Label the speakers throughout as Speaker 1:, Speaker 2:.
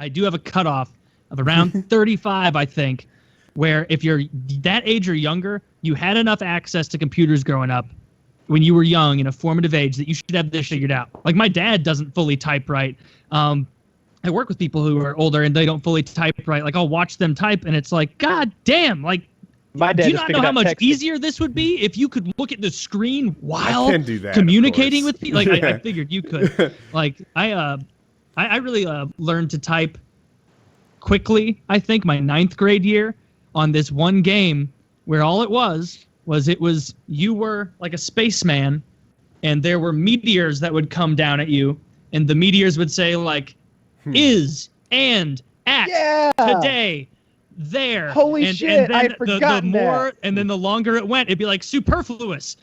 Speaker 1: I do have a cutoff of around 35, I think, where if you're that age or younger, you had enough access to computers growing up when you were young in a formative age that you should have this figured out. Like my dad doesn't fully type right. I work with people who are older and they don't fully type right. Like I'll watch them type and it's like, God damn, like,
Speaker 2: my dad
Speaker 1: do you not know how much
Speaker 2: texting.
Speaker 1: easier this would be if you could look at the screen while
Speaker 3: I can do that,
Speaker 1: communicating with people? Like
Speaker 3: Yeah.
Speaker 1: I figured you could. Like I really learned to type quickly. I think my 9th grade year on this one game where all it was you were like a spaceman and there were meteors that would come down at you and the meteors would say like is and at today there.
Speaker 2: Holy shit,
Speaker 1: and
Speaker 2: I
Speaker 1: then
Speaker 2: had forgotten
Speaker 1: the more
Speaker 2: that.
Speaker 1: and then the longer it went, it'd be like superfluous,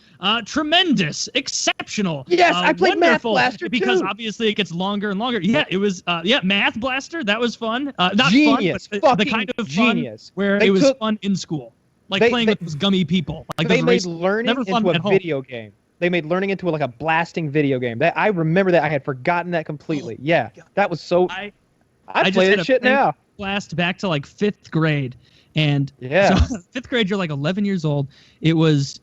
Speaker 1: tremendous, exceptional.
Speaker 2: Yes, I played Math
Speaker 1: wonderful,
Speaker 2: Blaster
Speaker 1: because
Speaker 2: too.
Speaker 1: obviously it gets longer and longer. Yeah, it was Math Blaster, that was fun. Not
Speaker 2: Genius,
Speaker 1: fun, but the kind of
Speaker 2: genius.
Speaker 1: fun where
Speaker 2: They
Speaker 1: it was
Speaker 2: took-
Speaker 1: fun in school. Like playing with those gummy people. Like
Speaker 2: they
Speaker 1: those
Speaker 2: made
Speaker 1: race-
Speaker 2: learning
Speaker 1: never fun
Speaker 2: into
Speaker 1: at
Speaker 2: a
Speaker 1: home.
Speaker 2: video game. They made learning into like a blasting video game. That I remember that. I had forgotten that completely. Yeah, that was so. I
Speaker 1: just
Speaker 2: play
Speaker 1: had
Speaker 2: that
Speaker 1: a
Speaker 2: shit
Speaker 1: thing
Speaker 2: now.
Speaker 1: Blast back to like 5th grade. And
Speaker 2: Yeah.
Speaker 1: so 5th grade, you're like 11 years old. It was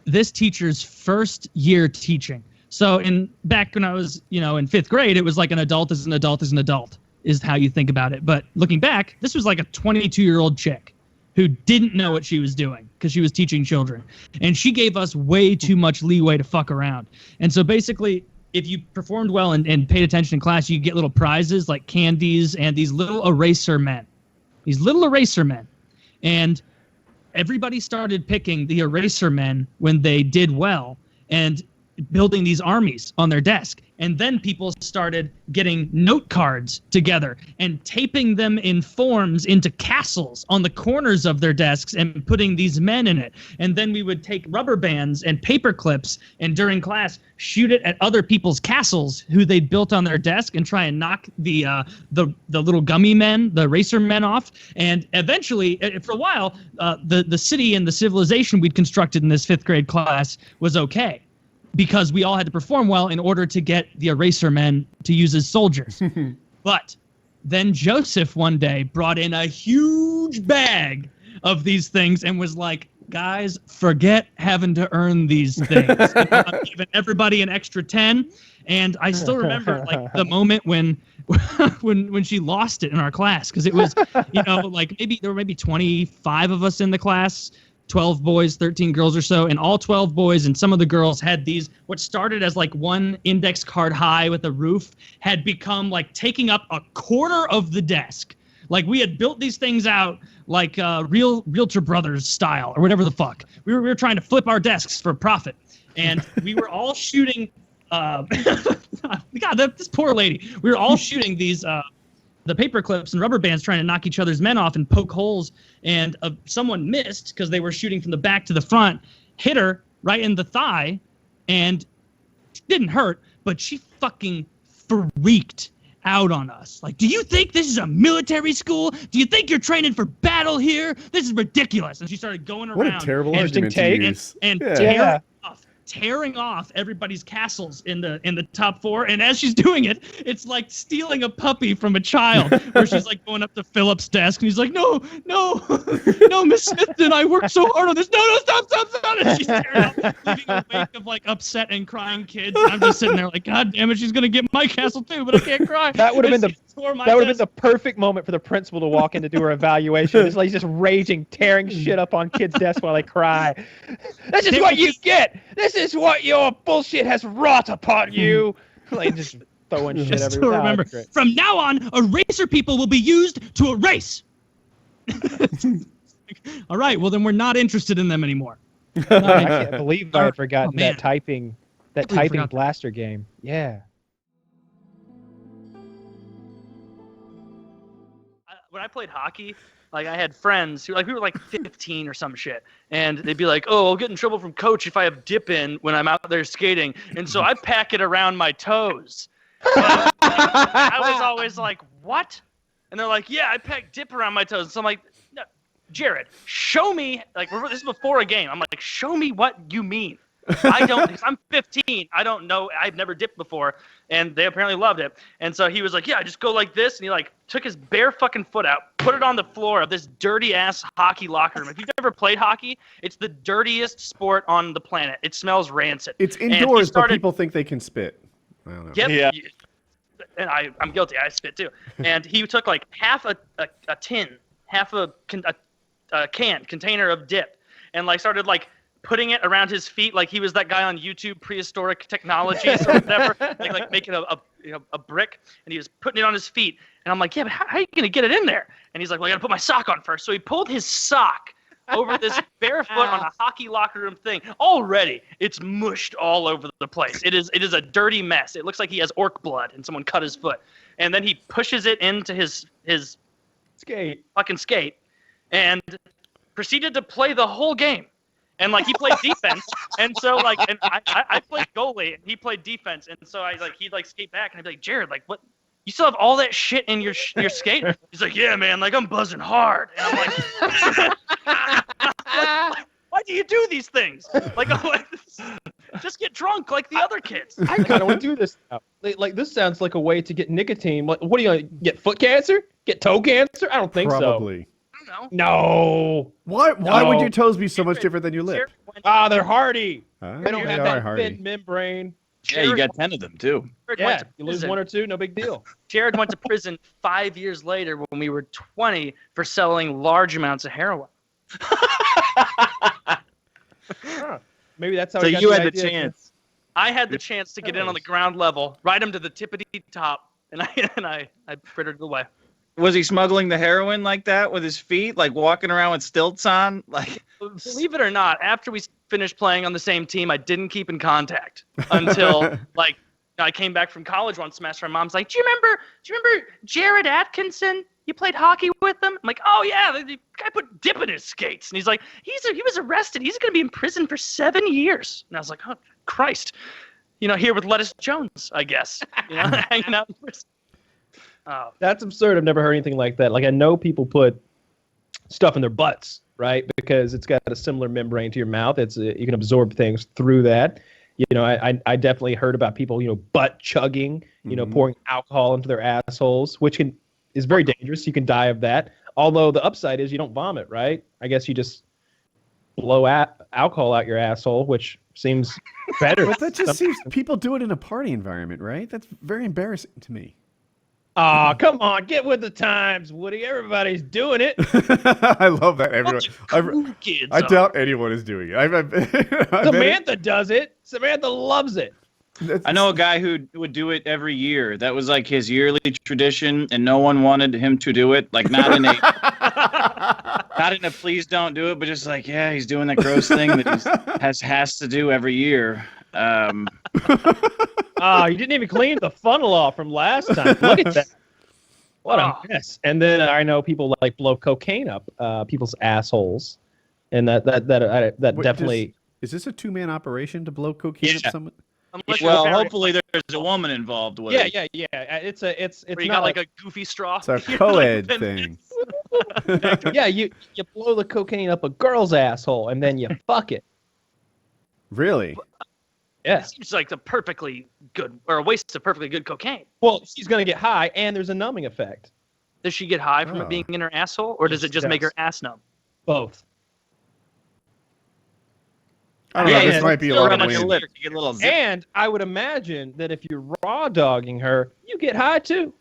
Speaker 1: this teacher's first year teaching. So back when I was, in 5th grade, it was like an adult is an adult is an adult is how you think about it. But looking back, this was like a 22-year-old chick who didn't know what she was doing because she was teaching children. And she gave us way too much leeway to fuck around. And so basically, if you performed well and paid attention in class, you get little prizes like candies and these little eraser men. And everybody started picking the eraser men when they did well and building these armies on their desk. And then people started getting note cards together and taping them in forms into castles on the corners of their desks and putting these men in it. And then we would take rubber bands and paper clips and during class shoot it at other people's castles who they'd built on their desk and try and knock the little gummy men, the racer men off. And eventually, for a while, the city and the civilization we'd constructed in this 5th grade class was okay, because we all had to perform well in order to get the eraser men to use as soldiers. But then Joseph one day brought in a huge bag of these things and was like, guys, forget having to earn these things. I'm giving everybody an extra 10. And I still remember like the moment when she lost it in our class, because it was, like there were maybe 25 of us in the class. 12 boys, 13 girls or so, and all 12 boys and some of the girls had these, what started as like one index card high with a roof, had become like taking up a quarter of the desk. Like we had built these things out like Realtor Brothers style or whatever the fuck. We were trying to flip our desks for profit. And we were all shooting, God, this poor lady. We were all shooting these, the paper clips and rubber bands trying to knock each other's men off and poke holes, and someone missed because they were shooting from the back to the front, hit her right in the thigh, and it didn't hurt, but she fucking freaked out on us. Like, do you think this is a military school? Do you think you're training for battle here? This is ridiculous. And she started going around.
Speaker 3: What a terrible
Speaker 2: Interesting
Speaker 3: argument to
Speaker 2: take.
Speaker 3: use.
Speaker 1: And
Speaker 2: Yeah.
Speaker 1: tearing off everybody's castles in the top 4, and as she's doing it, it's like stealing a puppy from a child, where she's like going up to Philip's desk and he's like, no, Miss Smithton, I worked so hard on this. No, stop. And she's tearing off, leaving a wake of like upset and crying kids. And I'm just sitting there like, God damn it, she's gonna get my castle too, but I can't cry.
Speaker 2: That would have been
Speaker 1: the
Speaker 2: the perfect moment for the principal to walk in to do her evaluation. This lady's just raging, tearing shit up on kids' desks while they cry. This is what you get. This is what your bullshit has wrought upon you. Like just throwing shit
Speaker 1: I
Speaker 2: everywhere.
Speaker 1: still remember. From now on, eraser people will be used to erase. All right, well then we're not interested in them anymore.
Speaker 2: I can't believe I had forgotten
Speaker 1: man.
Speaker 2: that typing
Speaker 1: forgot.
Speaker 2: blaster game. Yeah.
Speaker 1: When I played hockey, like I had friends who, like, we were like 15 or some shit, and they'd be like, "Oh, I'll get in trouble from coach if I have dip in when I'm out there skating," and so I pack it around my toes. And I was always like, "What?" And they're like, "Yeah, I pack dip around my toes." And so I'm like, no, "Jared, show me." Like, this is before a game. I'm like, "Show me what you mean."
Speaker 3: I don't, because I'm 15. I don't know. I've never dipped before, and they apparently loved it. And so he was like, yeah, just go like this. And he like took his bare fucking foot out, put it on the floor of this dirty ass hockey locker room. If you've ever played hockey, it's the dirtiest sport on the planet. It smells rancid.
Speaker 4: It's indoors, but people think they can spit. I don't know.
Speaker 3: Yep.
Speaker 5: Yeah.
Speaker 3: And I'm guilty. I spit too. And he took like half a tin, half a container of dip, and like started like putting it around his feet like he was that guy on YouTube, Prehistoric Technologies or whatever, like making a brick, and he was putting it on his feet. And I'm like, yeah, but how are you gonna get it in there? And he's like, well, I gotta put my sock on first. So he pulled his sock over this barefoot on a hockey locker room thing. Already, it's mushed all over the place. It is a dirty mess. It looks like he has orc blood and someone cut his foot. And then he pushes it into his fucking skate and proceeded to play the whole game. And like he played defense, and so like, and I played goalie, and he played defense, and so he'd like skate back, and I'd be like, Jared, like what? You still have all that shit in your skate? He's like, yeah, man, like I'm buzzing hard, and I'm like, why do you do these things? Like, I'm like, just get drunk like the other kids.
Speaker 2: I kind of want to do this now. Like this sounds like a way to get nicotine. What are you gonna get? Foot cancer? Get toe cancer? I don't think
Speaker 4: Probably.
Speaker 2: so. No.
Speaker 4: Why would your toes be so much different than your lip?
Speaker 2: They're hardy. They don't have that
Speaker 4: hardy.
Speaker 2: thin membrane.
Speaker 5: Yeah, you got 10 of them too.
Speaker 2: Yeah, you lose one or two, no big deal.
Speaker 3: Jared went to prison 5 years later when we were 20 for selling large amounts of heroin.
Speaker 2: Maybe that's how.
Speaker 5: So
Speaker 2: he got
Speaker 5: you
Speaker 2: the
Speaker 5: had the
Speaker 2: idea.
Speaker 5: chance.
Speaker 3: I had the chance to get in on the ground level, ride him to the tippity top, and I frittered away.
Speaker 5: Was he smuggling the heroin like that with his feet, like walking around with stilts on? Like,
Speaker 3: believe it or not, after we finished playing on the same team, I didn't keep in contact until like I came back from college one semester. My mom's like, "Do you remember Jared Atkinson? You played hockey with him?" I'm like, "Oh yeah, the guy put dip in his skates." And he's like, "He was arrested. He's going to be in prison for 7 years." And I was like, "Oh Christ, here with Lettuce Jones, I guess, hanging out in prison." Oh.
Speaker 2: That's absurd. I've never heard anything like that. Like I know people put stuff in their butts, right? Because it's got a similar membrane to your mouth. It's you can absorb things through that. I definitely heard about people, butt chugging, pouring alcohol into their assholes, which is very dangerous. You can die of that. Although the upside is you don't vomit, right? I guess you just blow alcohol out your asshole, which seems better.
Speaker 4: But that just seems people do it in a party environment, right? That's very embarrassing to me.
Speaker 2: Aw, come on, get with the times, Woody. Everybody's doing it.
Speaker 4: I love that. Everyone. I doubt anyone is doing it.
Speaker 2: Samantha does it. Samantha loves it.
Speaker 5: I know a guy who would do it every year. That was like his yearly tradition, and no one wanted him to do it. Like not in a please don't do it, but just like, yeah, he's doing that gross thing that he has to do every year.
Speaker 2: You didn't even clean the funnel off from last time. Look at that. What a mess. And then I know people like blow cocaine up people's assholes, and that definitely.
Speaker 4: Is this a two-man operation to blow cocaine up someone?
Speaker 5: Well, hopefully there's a woman involved with it.
Speaker 2: Yeah. It's
Speaker 3: where you got like a goofy straw.
Speaker 4: It's a co-ed thing.
Speaker 2: Yeah, you blow the cocaine up a girl's asshole and then you fuck it.
Speaker 4: Really?
Speaker 2: Yeah.
Speaker 3: It seems like a perfectly good, or a waste of perfectly good cocaine.
Speaker 2: Well, she's gonna get high, and there's a numbing effect.
Speaker 3: Does she get high from it being in her asshole, or does it just make her ass numb?
Speaker 2: Both.
Speaker 4: I don't know. This might be a lot of
Speaker 5: wind.
Speaker 2: And I would imagine that if you're raw dogging her, you get high too.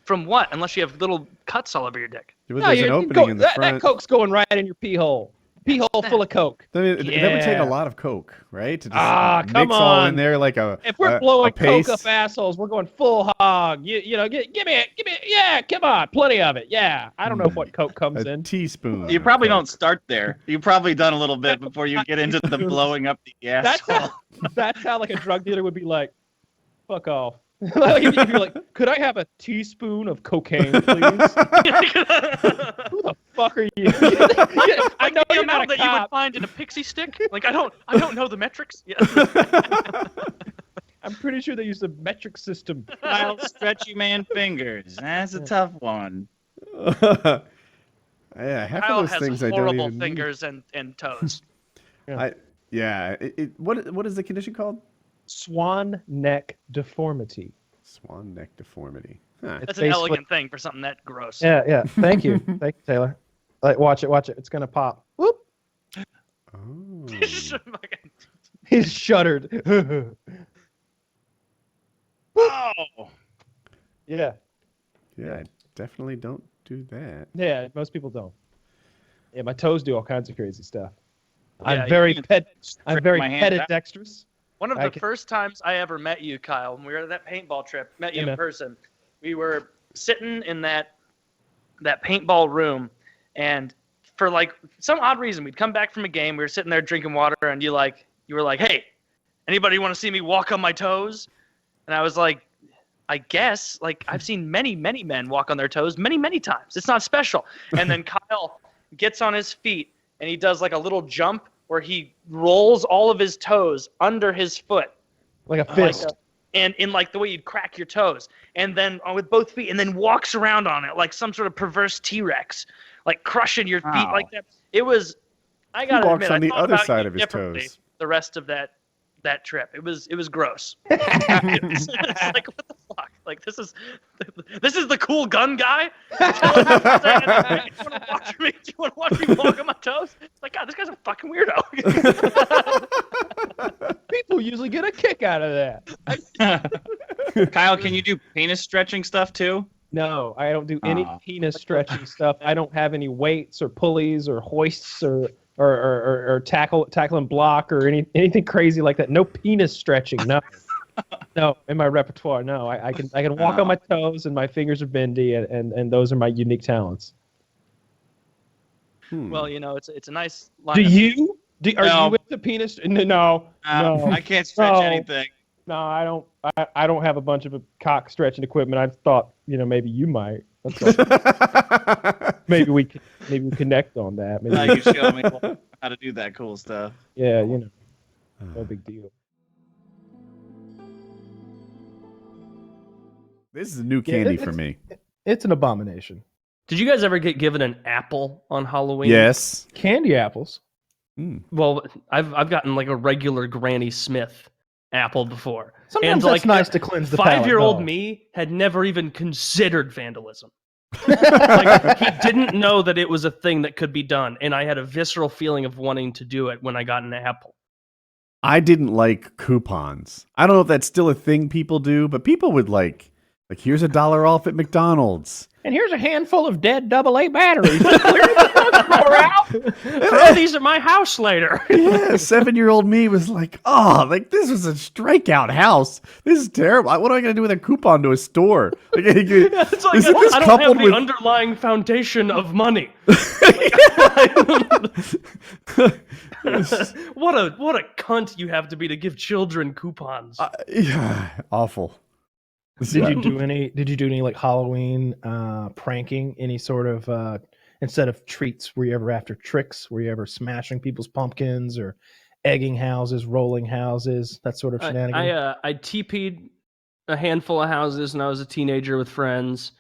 Speaker 3: From what? Unless you have little cuts all over your dick.
Speaker 4: There's an opening in the front.
Speaker 2: That coke's going right in your pee hole. Pee hole full of coke.
Speaker 4: That would take a lot of coke, right? To just
Speaker 2: come
Speaker 4: mix all in there like a.
Speaker 2: If we're blowing
Speaker 4: paste.
Speaker 2: coke up assholes, we're going full hog. Give me it. Yeah, come on, plenty of it. Yeah, I don't know what coke comes in.
Speaker 4: Teaspoon.
Speaker 5: You probably don't start there. You've probably done a little bit before you get into the blowing up the asshole.
Speaker 2: That's how like a drug dealer would be like, fuck off. Like if you're like, could I have a teaspoon of cocaine, please? Who the fuck are you? I know
Speaker 3: the
Speaker 2: you're
Speaker 3: amount
Speaker 2: not a
Speaker 3: that you would
Speaker 2: cop.
Speaker 3: find in a pixie stick. Like I don't know the metrics. Yeah.
Speaker 2: I'm pretty sure they use the metric system.
Speaker 5: Wild, stretchy man fingers. That's a tough one.
Speaker 4: Yeah, half
Speaker 3: Kyle
Speaker 4: of those
Speaker 3: has
Speaker 4: things I don't
Speaker 3: horrible
Speaker 4: even
Speaker 3: fingers and toes.
Speaker 4: I Yeah. What is the condition called?
Speaker 2: Swan neck deformity.
Speaker 4: Swan neck deformity. Huh.
Speaker 3: That's an elegant thing for something that gross.
Speaker 2: Yeah. Thank you. Thank you, Taylor. Watch it. It's going to pop. Whoop.
Speaker 4: Oh.
Speaker 2: He's shuddered.
Speaker 5: Oh.
Speaker 2: Yeah.
Speaker 4: Yeah, I definitely don't do that.
Speaker 2: Yeah, most people don't. Yeah, my toes do all kinds of crazy stuff.
Speaker 3: Yeah,
Speaker 2: I'm very
Speaker 5: you can
Speaker 2: pedidextrous.
Speaker 3: One of the first times I ever met you, Kyle, when we were at that paintball trip, met you in person, we were sitting in that paintball room, and for like some odd reason, we'd come back from a game, we were sitting there drinking water, and you were like, hey, anybody want to see me walk on my toes? And I was like, I guess, like, I've seen many, many men walk on their toes many, many times. It's not special. And then Kyle gets on his feet, and he does like a little jump where he rolls all of his toes under his foot.
Speaker 2: Like a fist.
Speaker 3: And in like the way you'd crack your toes. And then with both feet, and then walks around on it like some sort of perverse T-Rex, like crushing your feet like that. It was, I gotta admit,
Speaker 4: on the
Speaker 3: I thought
Speaker 4: other
Speaker 3: about
Speaker 4: side
Speaker 3: you
Speaker 4: of his
Speaker 3: differently
Speaker 4: toes.
Speaker 3: the rest of that trip. It was gross. It's like, what the fuck? Like, this is the cool gun guy. Do you want to watch me walk on my toes? It's like, God, this guy's a fucking weirdo.
Speaker 2: People usually get a kick out of that.
Speaker 5: Kyle, can you do penis stretching stuff too?
Speaker 2: No, I don't do any penis stretching stuff. I don't have any weights or pulleys or hoists or tackle and block or anything crazy like that. No penis stretching. No. No, in my repertoire. No, I can walk on my toes and my fingers are bendy and those are my unique talents.
Speaker 3: Well, it's a nice line.
Speaker 2: Are you into penis? No.
Speaker 5: I can't stretch anything.
Speaker 2: No, I don't. I don't have a bunch of cock stretching equipment. I thought, maybe you might. Maybe we connect on that. Maybe
Speaker 5: Now you show me how to do that cool stuff.
Speaker 2: Yeah, no big deal.
Speaker 4: This is new candy for me.
Speaker 6: It's an abomination.
Speaker 7: Did you guys ever get given an apple on Halloween?
Speaker 4: Yes.
Speaker 6: Candy apples.
Speaker 7: Well, I've gotten like a regular Granny Smith apple before.
Speaker 6: Sometimes
Speaker 7: and
Speaker 6: that's nice to cleanse the palate.
Speaker 7: 5-year-old me had never even considered vandalism. Like, he didn't know that it was a thing that could be done, and I had a visceral feeling of wanting to do it when I got an apple.
Speaker 4: I didn't like coupons. I don't know if that's still a thing people do, but people would like here's $1 off at McDonald's.
Speaker 6: And here's a handful of dead AA batteries. Clear the drawer out.
Speaker 7: Throw these at my house later.
Speaker 4: Yeah, 7-year-old me was like, this was a strikeout house. This is terrible. What am I going to do with a coupon to a store? Like,
Speaker 7: it's like, I don't have the underlying foundation of money. What a cunt you have to be to give children coupons.
Speaker 4: Yeah, awful.
Speaker 6: Did you do any like Halloween pranking? Any sort of instead of treats, were you ever after tricks? Were you ever smashing people's pumpkins or egging houses, rolling houses, that sort of shenanigans?
Speaker 7: I TP'd a handful of houses when I was a teenager with friends.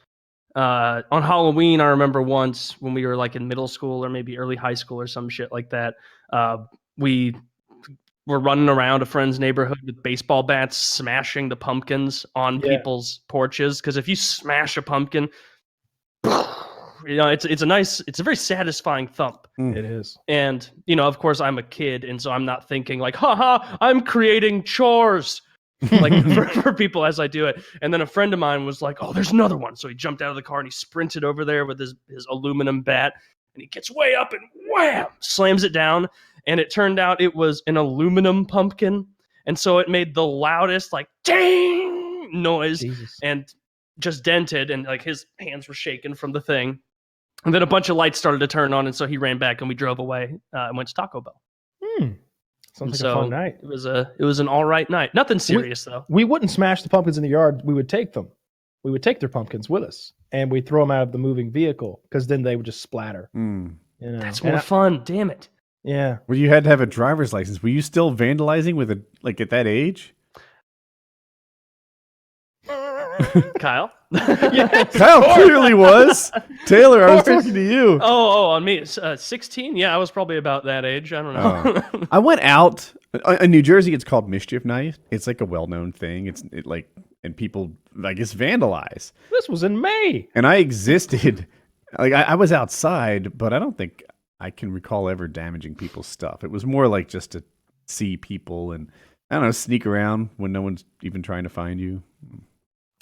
Speaker 7: On Halloween, I remember once when we were like in middle school or maybe early high school or some shit like that. We were running around a friend's neighborhood with baseball bats, smashing the pumpkins on people's porches. Because if you smash a pumpkin, it's a very satisfying thump.
Speaker 6: It is.
Speaker 7: And, of course, I'm a kid, and so I'm not thinking like, haha, I'm creating chores. Like for people as I do it. And then a friend of mine was like, oh, there's another one. So he jumped out of the car and he sprinted over there with his aluminum bat, and he gets way up and wham, slams it down. And it turned out it was an aluminum pumpkin. And so it made the loudest like ding noise. And just dented, and like his hands were shaking from the thing. And then a bunch of lights started to turn on, and so he ran back and we drove away and went to Taco Bell.
Speaker 6: Sounds like a fun night.
Speaker 7: It was an all right night. Nothing serious though.
Speaker 6: We wouldn't smash the pumpkins in the yard. We would take them. We would take their pumpkins with us, and we'd throw them out of the moving vehicle because then they would just splatter.
Speaker 7: That's more fun. Damn it.
Speaker 6: Yeah.
Speaker 4: Well, you had to have a driver's license. Were you still vandalizing at that age?
Speaker 7: Kyle?
Speaker 4: Kyle clearly was. Taylor, I was talking to you.
Speaker 7: Oh, on me. 16? Yeah, I was probably about that age. I don't know.
Speaker 4: I went out in New Jersey. It's called Mischief Night. It's like a well-known thing. And people, I guess, vandalize.
Speaker 6: This was in May.
Speaker 4: And I existed. Like I was outside, but I don't think I can recall ever damaging people's stuff. It was more like just to see people and, I don't know, sneak around when no one's even trying to find you.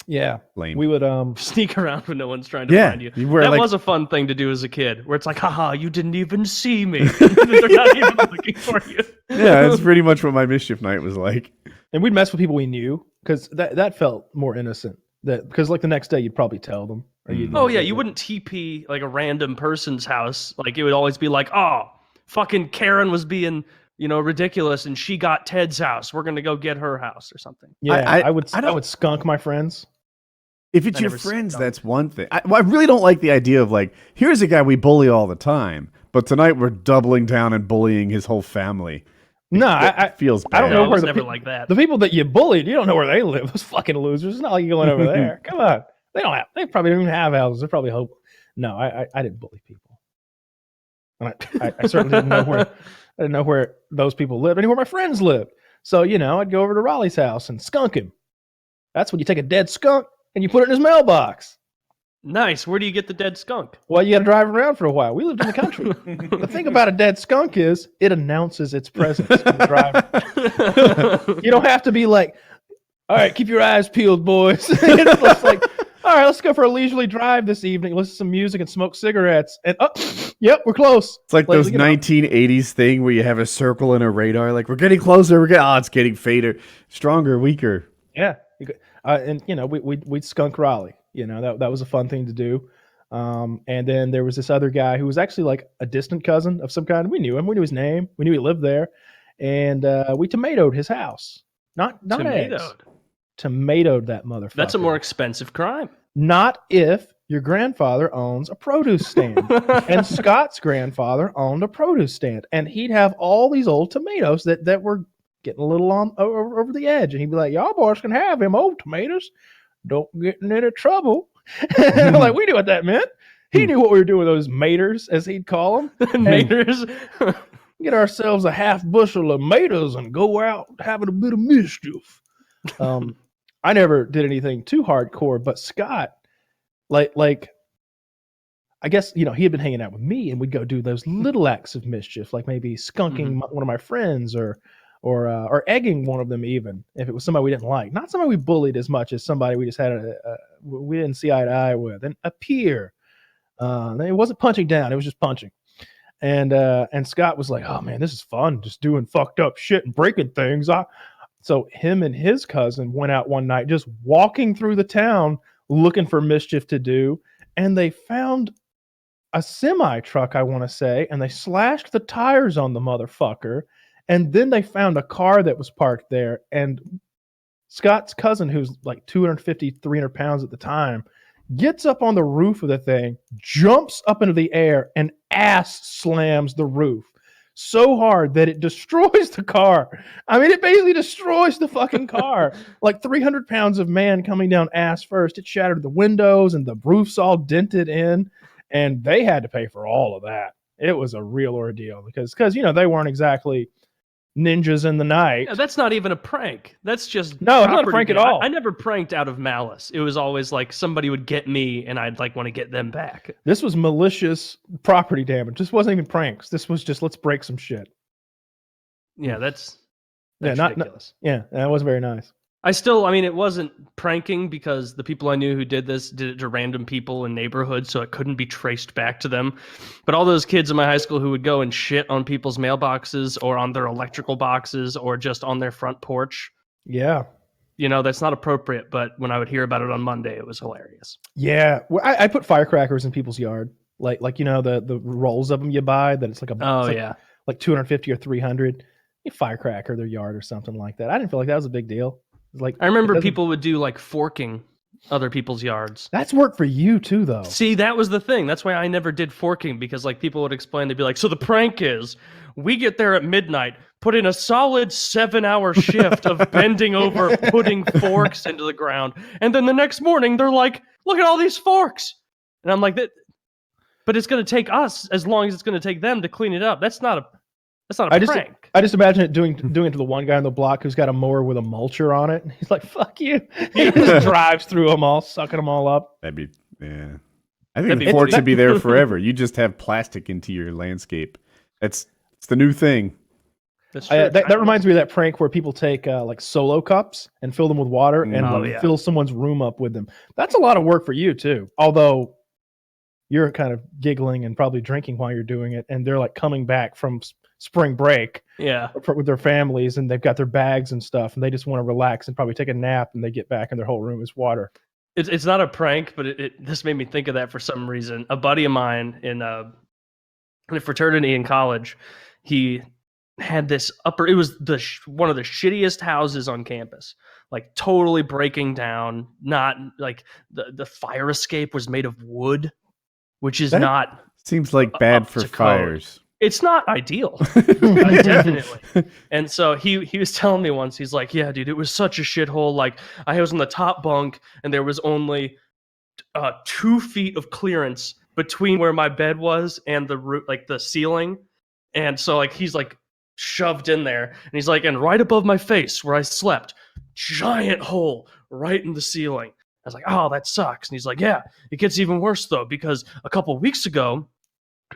Speaker 6: Yeah,
Speaker 4: Lame.
Speaker 6: we would
Speaker 7: Sneak around when no one's trying to find you. That
Speaker 4: like,
Speaker 7: was a fun thing to do as a kid, where it's like, haha, you didn't even see me. They're not even looking for you.
Speaker 4: Yeah, that's pretty much what my Mischief Night was like.
Speaker 6: and we'd mess with people we knew because that felt more innocent. That because like the next day you'd probably tell them. Or you'd
Speaker 7: Oh, yeah, you wouldn't TP like a random person's house. Like, it would always be like, oh, fucking Karen was being, ridiculous, and she got Ted's house. We're going to go get her house or something.
Speaker 6: Yeah, I would skunk my friends.
Speaker 4: If it's your friends, that's one thing. I really don't like the idea of like, here's a guy we bully all the time, but tonight we're doubling down and bullying his whole family.
Speaker 6: No, I
Speaker 4: feels bad.
Speaker 6: I don't know
Speaker 7: it
Speaker 6: where
Speaker 7: was
Speaker 6: the
Speaker 7: never
Speaker 6: pe-
Speaker 7: like that.
Speaker 6: the people that you bullied, you don't know where they live. Those fucking losers. It's not like you're going over there. Come on, they probably don't even have houses. They're probably hope. No, I didn't bully people. And I certainly didn't know where I didn't know where those people lived. I knew where my friends lived. So I'd go over to Raleigh's house and skunk him. That's when you take a dead skunk and you put it in his mailbox.
Speaker 7: Nice. Where do you get the dead skunk?
Speaker 6: Well, you got to drive around for a while. We lived in the country. The thing about a dead skunk is it announces its presence in the driveway. You don't have to be like, all right, keep your eyes peeled, boys. It's just like, all right, let's go for a leisurely drive this evening, listen to some music and smoke cigarettes. And, yep, we're close.
Speaker 4: It's like those 1980s thing where you have a circle and a radar. Like, we're getting closer. It's getting fainter, stronger, weaker.
Speaker 6: Yeah. And, we'd skunk Raleigh. That was a fun thing to do. And then there was this other guy who was actually like a distant cousin of some kind. We knew him. We knew his name. We knew he lived there. And we tomatoed his house. Not eggs. Tomatoed that motherfucker.
Speaker 7: That's a more expensive crime.
Speaker 6: Not if your grandfather owns a produce stand. And Scott's grandfather owned a produce stand. And he'd have all these old tomatoes that were getting a little on over the edge. And he'd be like, y'all boys can have them old tomatoes. Don't get in any trouble. And like, we knew what that meant. He knew what we were doing with those maters, as he'd call them.
Speaker 7: Maters.
Speaker 6: Get ourselves a half bushel of maters and go out having a bit of mischief. I never did anything too hardcore, but Scott, like, I guess, he had been hanging out with me and we'd go do those little acts of mischief, like maybe skunking one of my friends or egging one of them, even if it was somebody we didn't like. Not somebody we bullied as much as somebody we just had we didn't see eye to eye with. And a peer. It wasn't punching down, it was just punching. And Scott was like, oh man, this is fun, just doing fucked up shit and breaking things. So him and his cousin went out one night just walking through the town looking for mischief to do, and they found a semi truck, I want to say, and they slashed the tires on the motherfucker. And then they found a car that was parked there. And Scott's cousin, who's like 250, 300 pounds at the time, gets up on the roof of the thing, jumps up into the air, and ass slams the roof so hard that it destroys the car. I mean, it basically destroys the fucking car. Like 300 pounds of man coming down ass first. It shattered the windows and the roof's all dented in. And they had to pay for all of that. It was a real ordeal because they weren't exactly ninjas in the night.
Speaker 7: Yeah, that's not even a prank. That's just
Speaker 6: no, it's not a prank at all.
Speaker 7: I never pranked out of malice. It was always like somebody would get me and I'd like want to get them back.
Speaker 6: This was malicious property damage. This wasn't even pranks. This was just, let's break some shit.
Speaker 7: Yeah, that's
Speaker 6: ridiculous. That wasn't very nice.
Speaker 7: It wasn't pranking because the people I knew who did this did it to random people in neighborhoods, so it couldn't be traced back to them. But all those kids in my high school who would go and shit on people's mailboxes or on their electrical boxes or just on their front porch.
Speaker 6: Yeah.
Speaker 7: That's not appropriate, but when I would hear about it on Monday, it was hilarious.
Speaker 6: Yeah. Well, I put firecrackers in people's yard. Like the rolls of them you buy that it's like like 250 or 300. You firecracker their yard or something like that. I didn't feel like that was a big deal. Like,
Speaker 7: I remember people would do like forking other people's yards.
Speaker 6: That's work for you too, though.
Speaker 7: See, that was the thing. That's why I never did forking, because like people would explain, they'd be like, so the prank is we get there at midnight, put in a solid 7-hour shift of bending over, putting forks into the ground, and then the next morning they're like, "Look at all these forks," and I'm like, "That." But it's going to take us as long as it's going to take them to clean it up. That's not a prank.
Speaker 6: I just imagine it doing it to the one guy on the block who's got a mower with a mulcher on it. He's like, "Fuck you!" He just drives through them all, sucking them all up.
Speaker 4: That'd be I think the fork should be there forever. You just have plastic into your landscape. It's the new thing.
Speaker 6: That reminds me of that prank where people take like Solo cups and fill them with water and fill someone's room up with them. That's a lot of work for you too. Although you're kind of giggling and probably drinking while you're doing it, and they're like coming back from spring break, with their families, and they've got their bags and stuff, and they just want to relax and probably take a nap, and they get back and their whole room is water.
Speaker 7: It's not a prank, but this made me think of that for some reason. A buddy of mine in a fraternity in college, he had this it was one of the shittiest houses on campus, like totally breaking down. Not like the fire escape was made of wood, which is not
Speaker 4: seems like bad for fires.
Speaker 7: It's not ideal, definitely. And so he was telling me once, he's like, "Yeah, dude, it was such a shithole. Like I was on the top bunk, and there was only 2 feet of clearance between where my bed was and the roof, like the ceiling, and so like he's like shoved in there, and he's like, and right above my face where I slept, giant hole right in the ceiling." I was like, "Oh, that sucks." And he's like, "Yeah, it gets even worse though, because a couple weeks ago,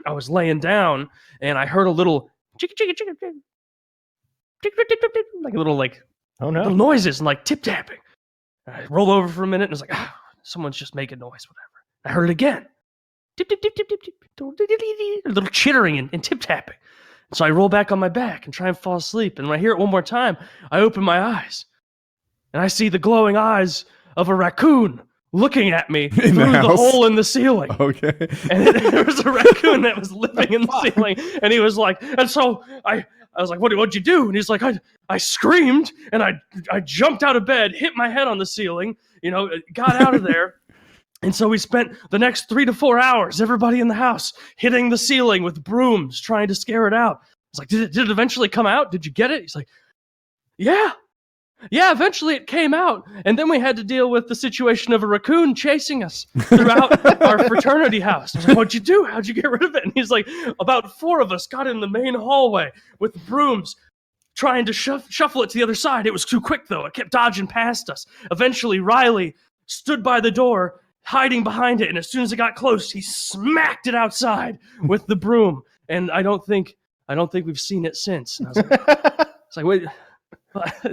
Speaker 7: I was laying down and I heard a little like a little like little noises and like tip tapping. And I rolled over for a minute and I was like, someone's just making noise, whatever. I heard it again. Tip tip tip tip tip tip, a little chittering and tip tapping. So I roll back on my back and try and fall asleep. And when I hear it one more time, I open my eyes and I see the glowing eyes of a raccoon looking at me through the hole in the ceiling.
Speaker 4: Okay.
Speaker 7: And there was a raccoon that was living in the ceiling. And he was like, and so I was like, what'd you do? And he's like, I screamed and I jumped out of bed, hit my head on the ceiling, got out of there. And so we spent the next 3 to 4 hours, everybody in the house, hitting the ceiling with brooms, trying to scare it out. I was like, did it eventually come out? Did you get it? He's like, yeah, eventually it came out. And then we had to deal with the situation of a raccoon chasing us throughout our fraternity house. I was like, what'd you do? How'd you get rid of it? And he's like, about 4 of us got in the main hallway with brooms, trying to shuffle it to the other side. It was too quick, though. It kept dodging past us. Eventually, Riley stood by the door, hiding behind it. And as soon as it got close, he smacked it outside with the broom. And I don't think we've seen it since. And I was like, wait.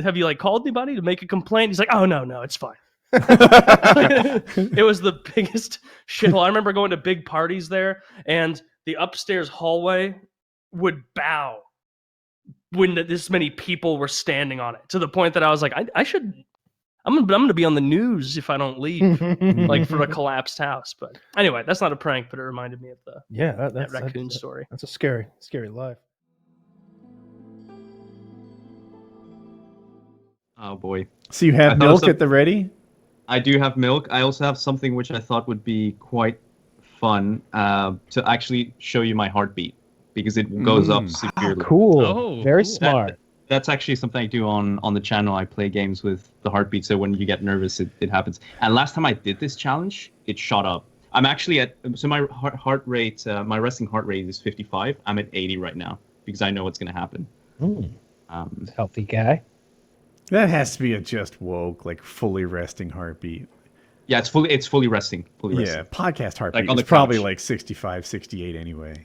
Speaker 7: Have you called anybody to make a complaint? He's like, oh no, it's fine. It was the biggest shithole. I remember going to big parties there, and the upstairs hallway would bow when this many people were standing on it, to the point that I was like, I'm going to be on the news if I don't leave, for a collapsed house. But anyway, that's not a prank, but it reminded me of that raccoon story.
Speaker 6: That's a scary life.
Speaker 8: Oh boy.
Speaker 4: So you have milk at the ready?
Speaker 8: I do have milk. I also have something which I thought would be quite fun to actually show you my heartbeat, because it goes up severely.
Speaker 2: Cool. Oh, very smart.
Speaker 8: That's actually something I do on the channel. I play games with the heartbeat, so when you get nervous, it happens. And last time I did this challenge, it shot up. I'm actually my heart rate, my resting heart rate is 55. I'm at 80 right now because I know what's going to happen.
Speaker 2: Healthy guy.
Speaker 4: That has to be a just woke, fully resting heartbeat.
Speaker 8: Yeah, it's fully resting.
Speaker 4: Yeah, podcast heartbeat
Speaker 8: on
Speaker 4: is probably 65, 68 anyway.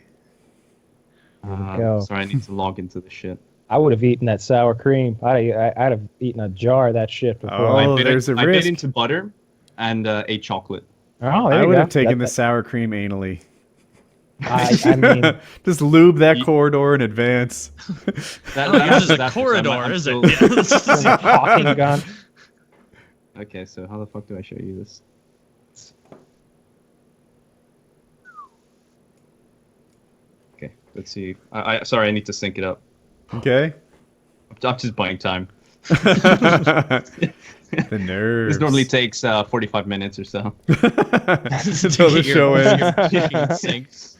Speaker 2: Go.
Speaker 8: Sorry, I need to log into the shit.
Speaker 2: I would have eaten that sour cream. I'd have eaten a jar of that shit before.
Speaker 4: Oh, there's a risk.
Speaker 8: I bit into butter and ate chocolate.
Speaker 2: Oh,
Speaker 4: I would have taken the sour cream anally.
Speaker 2: I mean,
Speaker 4: just lube that corridor in advance.
Speaker 3: That's a corridor, is it?
Speaker 2: Yeah. Talking gun.
Speaker 8: Okay, so how the fuck do I show you this? Okay, let's see. Sorry, I need to sync it up.
Speaker 4: Okay.
Speaker 8: I'm just buying time.
Speaker 4: The nerves.
Speaker 8: This normally takes 45 minutes or so.
Speaker 4: Until the show ends.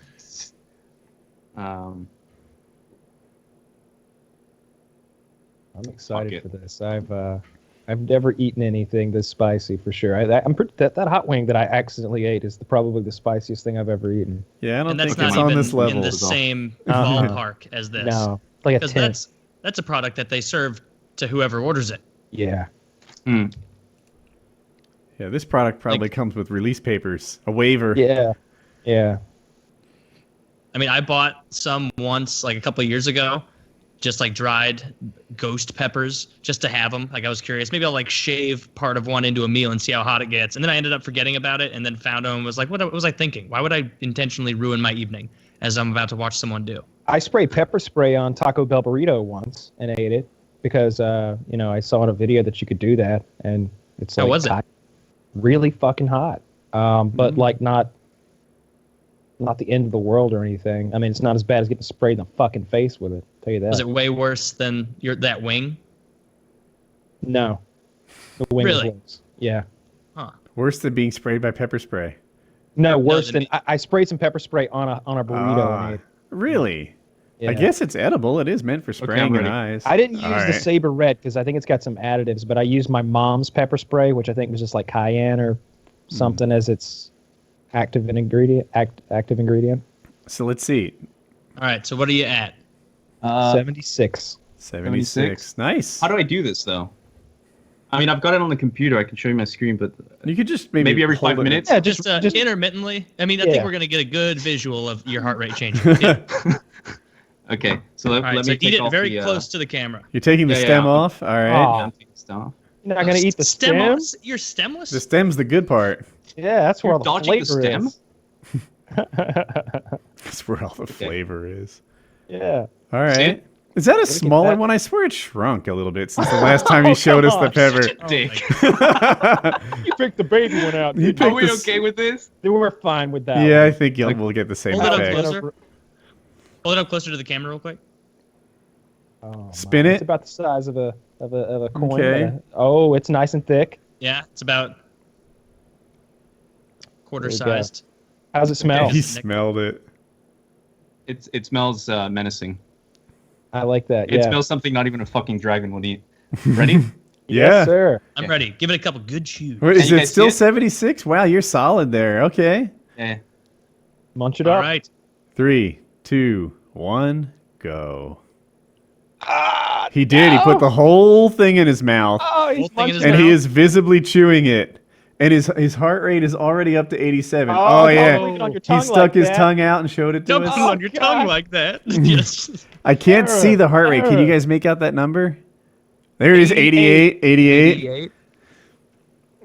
Speaker 2: I'm excited
Speaker 5: Fuck
Speaker 2: for this. I've never eaten anything this spicy for sure. I'm pretty, that hot wing that I accidentally ate is probably the spiciest thing I've ever eaten.
Speaker 4: Yeah, I don't
Speaker 1: And that's
Speaker 4: think
Speaker 1: not
Speaker 4: it's
Speaker 1: even
Speaker 4: on this level.
Speaker 1: in the
Speaker 8: as well.
Speaker 1: same
Speaker 2: Uh-huh.
Speaker 1: ballpark as this.
Speaker 2: No, it's like a
Speaker 1: Because
Speaker 2: 10.
Speaker 1: that's a product that they serve to whoever orders it.
Speaker 2: Yeah.
Speaker 5: Mm.
Speaker 4: Yeah, this product probably comes with release papers, a waiver.
Speaker 2: Yeah. Yeah.
Speaker 1: I mean, I bought some once, like a couple of years ago, just like dried ghost peppers, just to have them. Like I was curious, maybe I'll like shave part of one into a meal and see how hot it gets. And then I ended up forgetting about it, and then found them and was like, what was I thinking? Why would I intentionally ruin my evening as I'm about to watch someone do?
Speaker 2: I sprayed pepper spray on Taco Bell burrito once and ate it because I saw in a video that you could do that, and it's
Speaker 1: How
Speaker 2: like
Speaker 1: was it?
Speaker 2: really fucking hot. But like not the end of the world or anything. I mean, it's not as bad as getting sprayed in the fucking face with it. I'll tell you that.
Speaker 1: Was it way worse than that wing?
Speaker 2: No. The wing
Speaker 1: Really?
Speaker 2: is worse. Yeah.
Speaker 1: Huh.
Speaker 4: Worse than being sprayed by pepper spray.
Speaker 2: No, worse
Speaker 1: than
Speaker 2: than I sprayed some pepper spray on a burrito and ate.
Speaker 4: Really?
Speaker 2: Yeah.
Speaker 4: I guess it's edible. It is meant for spraying in
Speaker 5: ready.
Speaker 4: eyes.
Speaker 2: I didn't use
Speaker 4: All
Speaker 2: the
Speaker 4: right.
Speaker 2: Saber Red because I think it's got some additives, but I used my mom's pepper spray, which I think was just like cayenne or something as its active ingredient.
Speaker 4: So let's see.
Speaker 1: All right, so what are you at?
Speaker 2: 76.
Speaker 4: 76. Nice.
Speaker 8: How do I do this though? I mean, I've got it on the computer. I can show you my screen, but
Speaker 4: You could just maybe
Speaker 8: maybe every
Speaker 4: hold
Speaker 8: 5
Speaker 4: it-
Speaker 8: minutes.
Speaker 2: Yeah,
Speaker 1: Just intermittently. I mean, I
Speaker 2: Yeah.
Speaker 1: think we're gonna get a good visual of your heart rate changing. Yeah.
Speaker 8: Okay, so let,
Speaker 1: All right,
Speaker 8: let
Speaker 1: so
Speaker 8: me take
Speaker 1: eat it
Speaker 8: off
Speaker 1: very
Speaker 8: the,
Speaker 1: close to the camera.
Speaker 4: You're taking the
Speaker 8: Yeah,
Speaker 4: stem
Speaker 8: yeah.
Speaker 4: off? All right.
Speaker 2: Aw.
Speaker 8: I'm taking this off.
Speaker 2: You're not going to eat the stem?
Speaker 1: You're stemless?
Speaker 4: The stem's the good part.
Speaker 2: Yeah, that's where
Speaker 8: You're
Speaker 2: all the
Speaker 8: dodging the
Speaker 2: flavor
Speaker 8: stem?
Speaker 2: is.
Speaker 4: That's where all the flavor is.
Speaker 2: Yeah.
Speaker 4: All right.
Speaker 8: See?
Speaker 4: Is that a
Speaker 2: get
Speaker 4: smaller
Speaker 2: that.
Speaker 4: one? I swear it shrunk a little bit since the last time you showed us the
Speaker 2: on.
Speaker 4: pepper.
Speaker 8: Dick.
Speaker 2: You picked the baby one out.
Speaker 4: You
Speaker 2: didn't
Speaker 8: Are
Speaker 4: picked
Speaker 8: we
Speaker 4: the s-
Speaker 8: okay with this?
Speaker 2: you? We're fine with that.
Speaker 4: Yeah, I
Speaker 2: one.
Speaker 4: think we'll get the same
Speaker 1: Hold it up
Speaker 4: effect.
Speaker 1: closer. Hold it up closer to the camera real quick.
Speaker 2: Oh,
Speaker 4: Spin
Speaker 2: my.
Speaker 4: it.
Speaker 2: It's about the size of a coin.
Speaker 4: Okay.
Speaker 2: Oh, it's nice and thick.
Speaker 1: Yeah, it's about quarter
Speaker 2: There you go.
Speaker 1: sized.
Speaker 2: How's it smell?
Speaker 4: He smelled it.
Speaker 8: It smells menacing.
Speaker 2: I like that.
Speaker 8: It
Speaker 2: Yeah.
Speaker 8: smells something not even a fucking dragon would eat. Ready?
Speaker 4: Yeah.
Speaker 2: Yes, sir.
Speaker 1: I'm
Speaker 8: Yeah.
Speaker 1: ready. Give it a couple good chews.
Speaker 4: Wait, is
Speaker 8: you
Speaker 4: it
Speaker 8: guys
Speaker 4: still
Speaker 8: see it?
Speaker 4: 76? Wow, you're solid there. Okay.
Speaker 8: Yeah.
Speaker 2: Munch it
Speaker 1: All
Speaker 2: up.
Speaker 1: right.
Speaker 4: 3, 2, 1, go. He did. He put the whole thing in his mouth,
Speaker 2: Oh, he's
Speaker 1: Whole thing in his
Speaker 2: munching
Speaker 4: and
Speaker 2: it.
Speaker 4: he is visibly chewing it. And his heart rate is already up to 87.
Speaker 2: Oh,
Speaker 4: Oh, yeah.
Speaker 2: don't leave it on your
Speaker 4: He
Speaker 2: tongue
Speaker 4: stuck
Speaker 2: like
Speaker 4: his
Speaker 2: that.
Speaker 4: tongue out and showed it to
Speaker 1: Dumping
Speaker 4: us.
Speaker 1: on your tongue
Speaker 2: God.
Speaker 1: like that. Yes.
Speaker 4: I can't see the heart rate. Can you guys make out that number? There it is, 88. 88.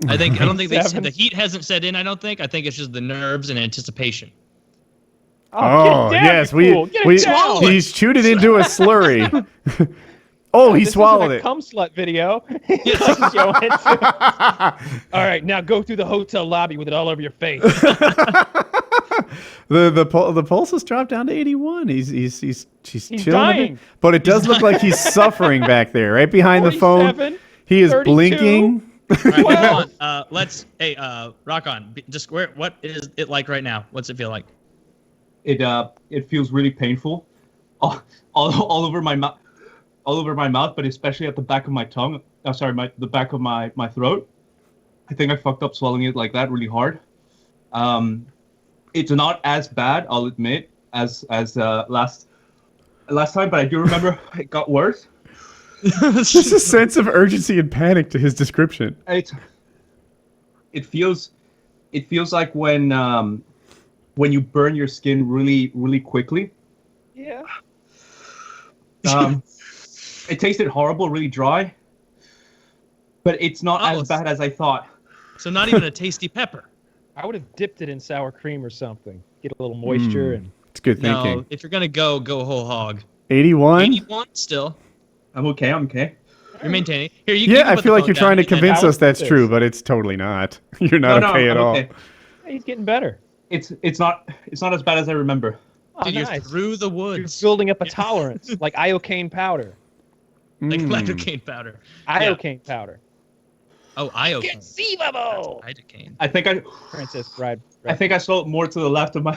Speaker 1: I don't think
Speaker 2: 87.
Speaker 1: the heat hasn't set in. I don't think. I think it's just the nerves and anticipation.
Speaker 4: Oh,
Speaker 2: get it down,
Speaker 4: yes.
Speaker 2: you fool. Get it down.
Speaker 4: He's chewed it into a slurry. Oh, he
Speaker 2: This
Speaker 4: swallowed
Speaker 2: isn't a
Speaker 4: it.
Speaker 2: cum slut video. Show it to us. All right, now go through the hotel lobby with it all over your face.
Speaker 4: The pulse has dropped down to 81. He's chilling a bit.
Speaker 2: dying.
Speaker 4: But it does look like he's suffering back there, right behind the phone.
Speaker 2: 47,
Speaker 4: He is
Speaker 2: 32.
Speaker 4: blinking.
Speaker 1: All right,
Speaker 2: Wow.
Speaker 1: come on. Rock on. Just what is it like right now? What's it feel like?
Speaker 8: It feels really painful, all over my mouth, but especially at the back of my tongue. The back of my throat. I think I fucked up swallowing it like that really hard. It's not as bad, I'll admit, as last time, but I do remember it got worse.
Speaker 4: Just a sense of urgency and panic to his description.
Speaker 8: It feels like when you burn your skin really, really quickly.
Speaker 2: Yeah.
Speaker 8: It tasted horrible, really dry, but it's not
Speaker 1: Oh,
Speaker 8: as bad as I thought.
Speaker 1: So not even a tasty pepper.
Speaker 2: I would have dipped it in sour cream or something. Get a little moisture and
Speaker 4: It's good
Speaker 1: No,
Speaker 4: thinking.
Speaker 1: if you're gonna go whole hog.
Speaker 4: 81?
Speaker 1: 81 still.
Speaker 8: I'm okay.
Speaker 1: You're maintaining. Here, you
Speaker 4: Yeah,
Speaker 1: can
Speaker 4: I
Speaker 1: put
Speaker 4: feel
Speaker 1: the
Speaker 4: like
Speaker 1: phone
Speaker 4: you're trying to
Speaker 1: down.
Speaker 4: convince
Speaker 2: how
Speaker 4: us that's
Speaker 2: is
Speaker 4: true,
Speaker 2: this?
Speaker 4: but it's totally not. You're not okay at
Speaker 8: I'm
Speaker 4: all.
Speaker 8: okay.
Speaker 2: hey, he's getting better.
Speaker 8: It's not as bad as I remember.
Speaker 2: Oh,
Speaker 1: Dude, you're
Speaker 2: nice.
Speaker 1: through the
Speaker 2: You're
Speaker 1: woods.
Speaker 2: building up a tolerance, like iocane powder.
Speaker 1: Like
Speaker 4: Mm.
Speaker 1: lidocaine powder.
Speaker 2: Iocane powder.
Speaker 1: Oh, iocane.
Speaker 2: Conceivable.
Speaker 1: Lidocaine.
Speaker 8: I think
Speaker 2: Princess Bride.
Speaker 8: I think I saw it more to the left of my.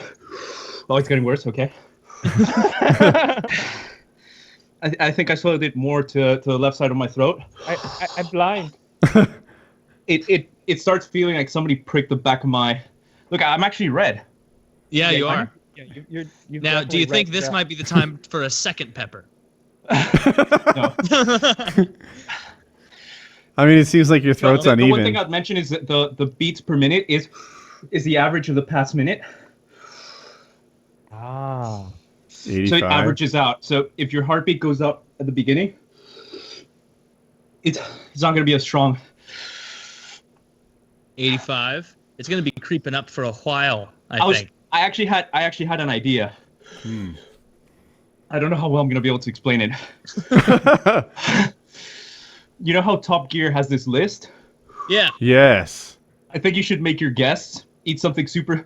Speaker 8: Oh, it's getting worse. Okay. I I think I swallowed it more to the left side of my throat.
Speaker 2: I'm blind.
Speaker 8: It starts feeling like somebody pricked the back of my. Look, I'm actually red.
Speaker 1: Yeah, you are.
Speaker 2: Yeah, you've
Speaker 1: Now, do you
Speaker 2: definitely
Speaker 1: think
Speaker 2: read
Speaker 1: this
Speaker 2: that.
Speaker 1: might be the time for a second pepper?
Speaker 8: No.
Speaker 4: I mean, it seems like your throat's
Speaker 8: the
Speaker 4: uneven.
Speaker 8: one thing I'd mention is that the beats per minute is the average of the past minute.
Speaker 2: Ah.
Speaker 4: 85.
Speaker 8: So it averages out. So if your heartbeat goes up at the beginning, it's not going to be as strong.
Speaker 1: 85. It's going to be creeping up for a while, I think.
Speaker 8: I actually had an idea. I don't know how well I'm going to be able to explain it. You know how Top Gear has this list?
Speaker 1: Yeah.
Speaker 4: Yes.
Speaker 8: I think you should make your guests eat something super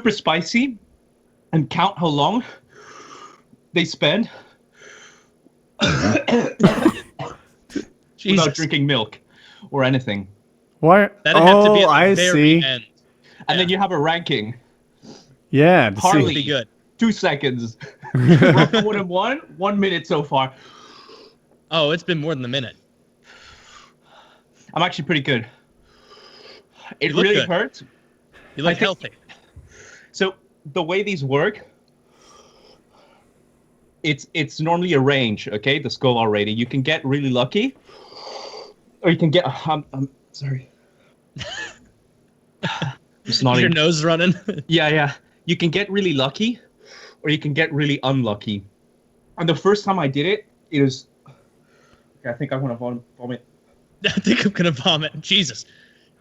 Speaker 8: spicy and count how long they spend without drinking milk or anything.
Speaker 4: Why?
Speaker 1: That'd have to be at the
Speaker 4: I
Speaker 1: very
Speaker 4: see.
Speaker 1: end.
Speaker 8: And then you have a ranking.
Speaker 4: Yeah. to
Speaker 8: Harley.
Speaker 4: see.
Speaker 1: Would be good.
Speaker 8: 2 seconds. Rough one and 1 minute so far.
Speaker 1: Oh, it's been more than a minute.
Speaker 8: I'm actually pretty good. It
Speaker 1: You look
Speaker 8: really
Speaker 1: good.
Speaker 8: hurts.
Speaker 1: You look
Speaker 8: I think-
Speaker 1: healthy.
Speaker 8: So the way these work, it's normally a range, okay? The skull rating. You can get really lucky, or you can get. I'm sorry. Just nodding.
Speaker 1: Your nose running.
Speaker 8: Yeah. You can get really lucky, or you can get really unlucky. And the first time I did it, it was. Okay, I think I want to vomit.
Speaker 1: I think I'm gonna vomit. Jesus,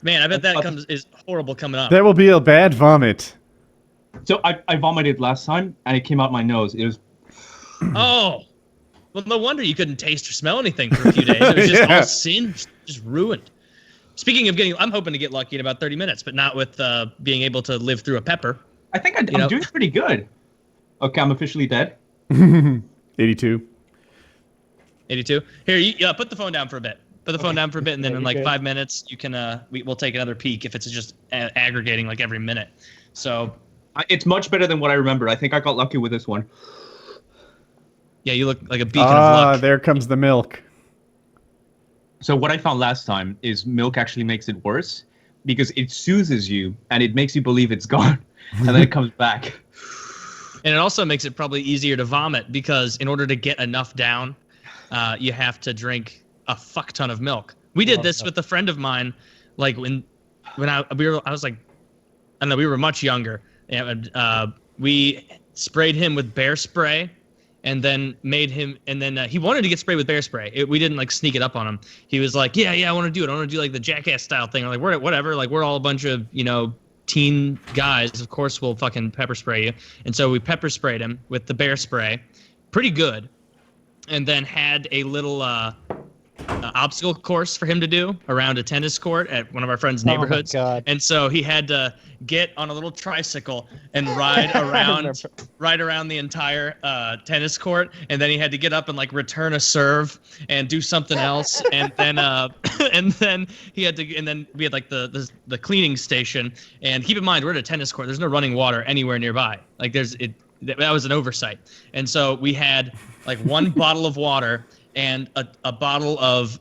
Speaker 1: man, I bet that is horrible coming up.
Speaker 4: That will be a bad vomit.
Speaker 8: So I vomited last time, and it came out my nose. It was.
Speaker 1: Oh, well, no wonder you couldn't taste or smell anything for a few days. It was just
Speaker 4: Yeah.
Speaker 1: all singed, just ruined. Speaking of getting, I'm hoping to get lucky in about 30 minutes, but not with being able to live through a pepper.
Speaker 8: I think I'm
Speaker 1: know-
Speaker 8: doing pretty good. Okay, I'm officially dead.
Speaker 4: 82.
Speaker 1: 82. Here, put the phone down for a bit. Put the phone down for a bit, and then
Speaker 2: Yeah,
Speaker 1: in
Speaker 2: you're
Speaker 1: like
Speaker 2: good.
Speaker 1: 5 minutes, you can we'll take another peek if it's just aggregating like every minute. So
Speaker 8: It's much better than what I remember. I think I got lucky with this one.
Speaker 1: yeah, you look like a beacon of luck.
Speaker 4: There comes the milk.
Speaker 8: So what I found last time is milk actually makes it worse because it soothes you and it makes you believe it's gone, and then it comes back.
Speaker 1: And it also makes it probably easier to vomit because in order to get enough down, you have to drink a fuck ton of milk. We did this with a friend of mine, like when I was like, I don't know, we were much younger, and we sprayed him with bear spray, and then made him, and then he wanted to get sprayed with bear spray. We didn't like sneak it up on him. He was like, yeah, I want to do it. I want to do like the Jackass style thing. I'm like, whatever. Like we're all a bunch of teen guys. Of course we'll fucking pepper spray you. And so we pepper sprayed him with the bear spray, pretty good, and then had a little obstacle course for him to do around a tennis court at one of our friends' neighborhoods.
Speaker 2: Oh my God.
Speaker 1: And so he had to get on a little tricycle and ride around the entire tennis court, and then he had to get up and like return a serve and do something else, and then and then he had to, and then we had like the cleaning station. And keep in mind, we're at a tennis court. There's no running water anywhere nearby. Like that was an oversight. And so we had like one bottle of water and a bottle of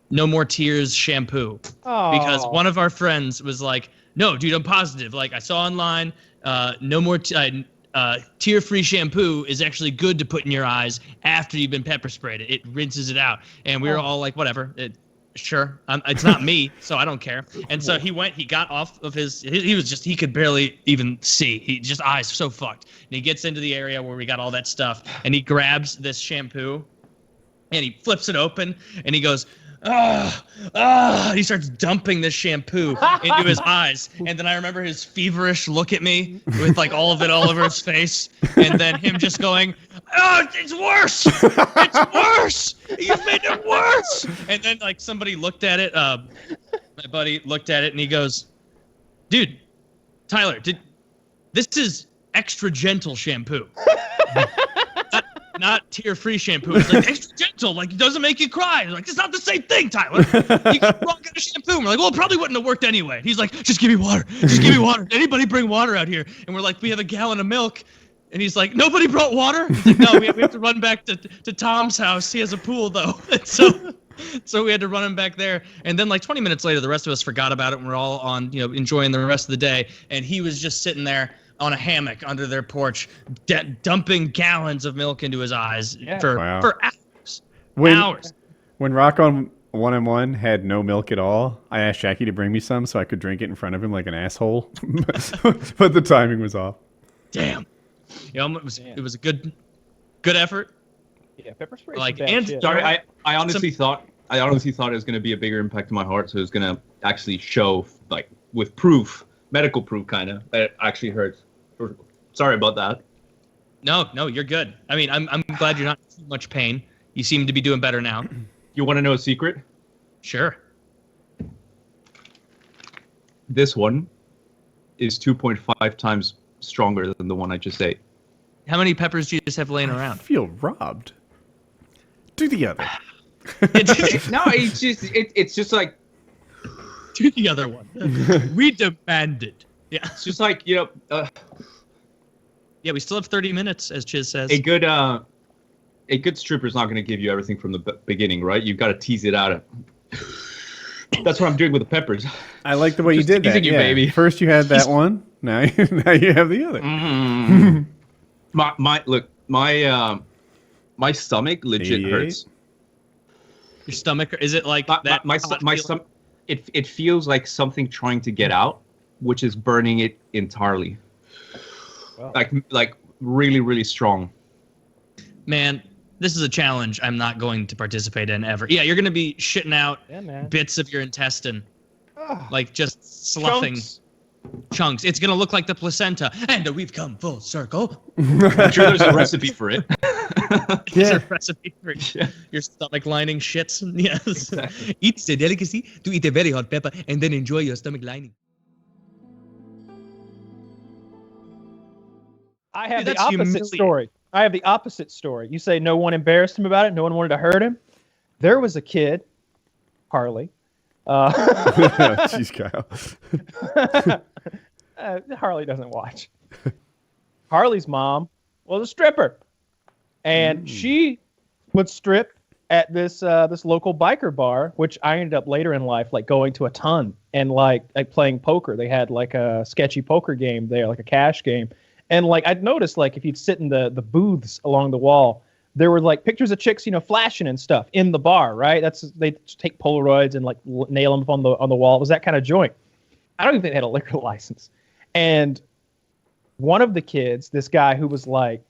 Speaker 1: No More Tears shampoo. Because one of our friends was like, no, dude, I'm positive. Like I saw online, No More tear-free shampoo is actually good to put in your eyes after you've been pepper sprayed. It rinses it out. And we were all like, whatever. Sure. It's not me, so I don't care. And so he got off of he could barely even see. He just eyes so fucked. And he gets into the area where we got all that stuff, and he grabs this shampoo and he flips it open and he goes, he starts dumping this shampoo into his eyes. And then I remember his feverish look at me with like all of it all over his face. And then him just going, it's worse. It's worse. You've made it worse. And then like somebody looked at it. My buddy looked at it and he goes, dude, Tyler, this is extra gentle shampoo. Not tear-free shampoo. It's like extra gentle, like it doesn't make you cry. Like it's not the same thing, Tyler. You got the wrong kind of shampoo. And we're like, well, it probably wouldn't have worked anyway. He's like, just give me water. Just give me water. Anybody bring water out here? And we're like, we have a gallon of milk. And he's like, nobody brought water? He's like, no, we have to run back to Tom's house. He has a pool, though. And so we had to run him back there. And then like 20 minutes later, the rest of us forgot about it, and we're all on, enjoying the rest of the day. And he was just sitting there on a hammock under their porch, dumping gallons of milk into his eyes for hours. Hours.
Speaker 4: When Rock on 1-on-1 had no milk at all, I asked Jackie to bring me some so I could drink it in front of him like an asshole. But the timing was off.
Speaker 1: Damn. It was a good effort.
Speaker 2: Yeah, pepper spray.
Speaker 8: Sorry, I honestly thought it was going to be a bigger impact to my heart, so it was going to actually show, like, with proof, medical proof, kind of, that it actually hurts. Sorry about that.
Speaker 1: No, you're good. I mean, I'm glad you're not in too much pain. You seem to be doing better now.
Speaker 8: You want to know a secret?
Speaker 1: Sure.
Speaker 8: This one is 2.5 times stronger than the one I just ate.
Speaker 1: How many peppers do you just have laying
Speaker 4: I
Speaker 1: around?
Speaker 4: feel robbed. Do the other.
Speaker 8: No, it's just like,
Speaker 1: Do the other one. We demanded. Yeah.
Speaker 8: It's just like,
Speaker 1: Yeah, we still have 30 minutes, as Chiz says.
Speaker 8: a good stripper's not going to give you everything from the beginning, right? You've got to tease it out. That's what I'm doing with the peppers.
Speaker 4: I like the way you did that.
Speaker 8: You, baby.
Speaker 4: First you had that one. Now you have the other.
Speaker 8: Mm. My stomach legit
Speaker 4: 88?
Speaker 8: hurts.
Speaker 1: Your stomach, is it like that?
Speaker 8: My stomach, it feels like something trying to get out, which is burning it entirely.
Speaker 2: Wow.
Speaker 8: Like really, really strong.
Speaker 1: Man, this is a challenge I'm not going to participate in ever. Yeah, you're going to be shitting out bits of your intestine. Like just sloughing chunks. It's going to look like the placenta. And we've come full circle.
Speaker 8: I'm sure there's a recipe for it.
Speaker 1: There's a recipe for your stomach lining shits. Yes. Exactly. It's a delicacy to eat a very hot pepper and then enjoy your stomach lining.
Speaker 2: I have the opposite story. I have the opposite story. You say no one embarrassed him about it. No one wanted to hurt him. There was a kid, Harley.
Speaker 4: Jeez, Kyle.
Speaker 2: Harley doesn't watch. Harley's mom was a stripper, and she would strip at this local biker bar, which I ended up later in life like going to a ton and like playing poker. They had like a sketchy poker game there, like a cash game. And like I'd noticed, like if you'd sit in the booths along the wall, there were like pictures of chicks, flashing and stuff in the bar, right? They take Polaroids and like nail them up on the wall. It was that kind of joint. I don't even think they had a liquor license. And one of the kids, this guy who was like,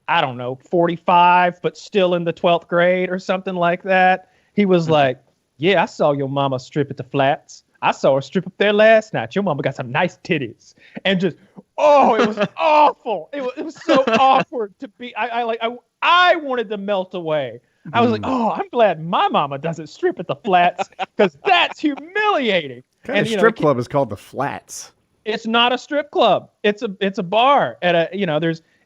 Speaker 2: I don't know, 45, but still in the 12th grade or something like that, he was like, "Yeah, I saw your mama strip at the Flats. I saw her strip up there last night. Your mama got some nice titties." And just, it was awful. It was so awkward to be. I wanted to melt away. I was like, I'm glad my mama doesn't strip at the Flats because that's humiliating.
Speaker 4: What kind of strip club is called the Flats?
Speaker 2: It's not a strip club. It's a bar at a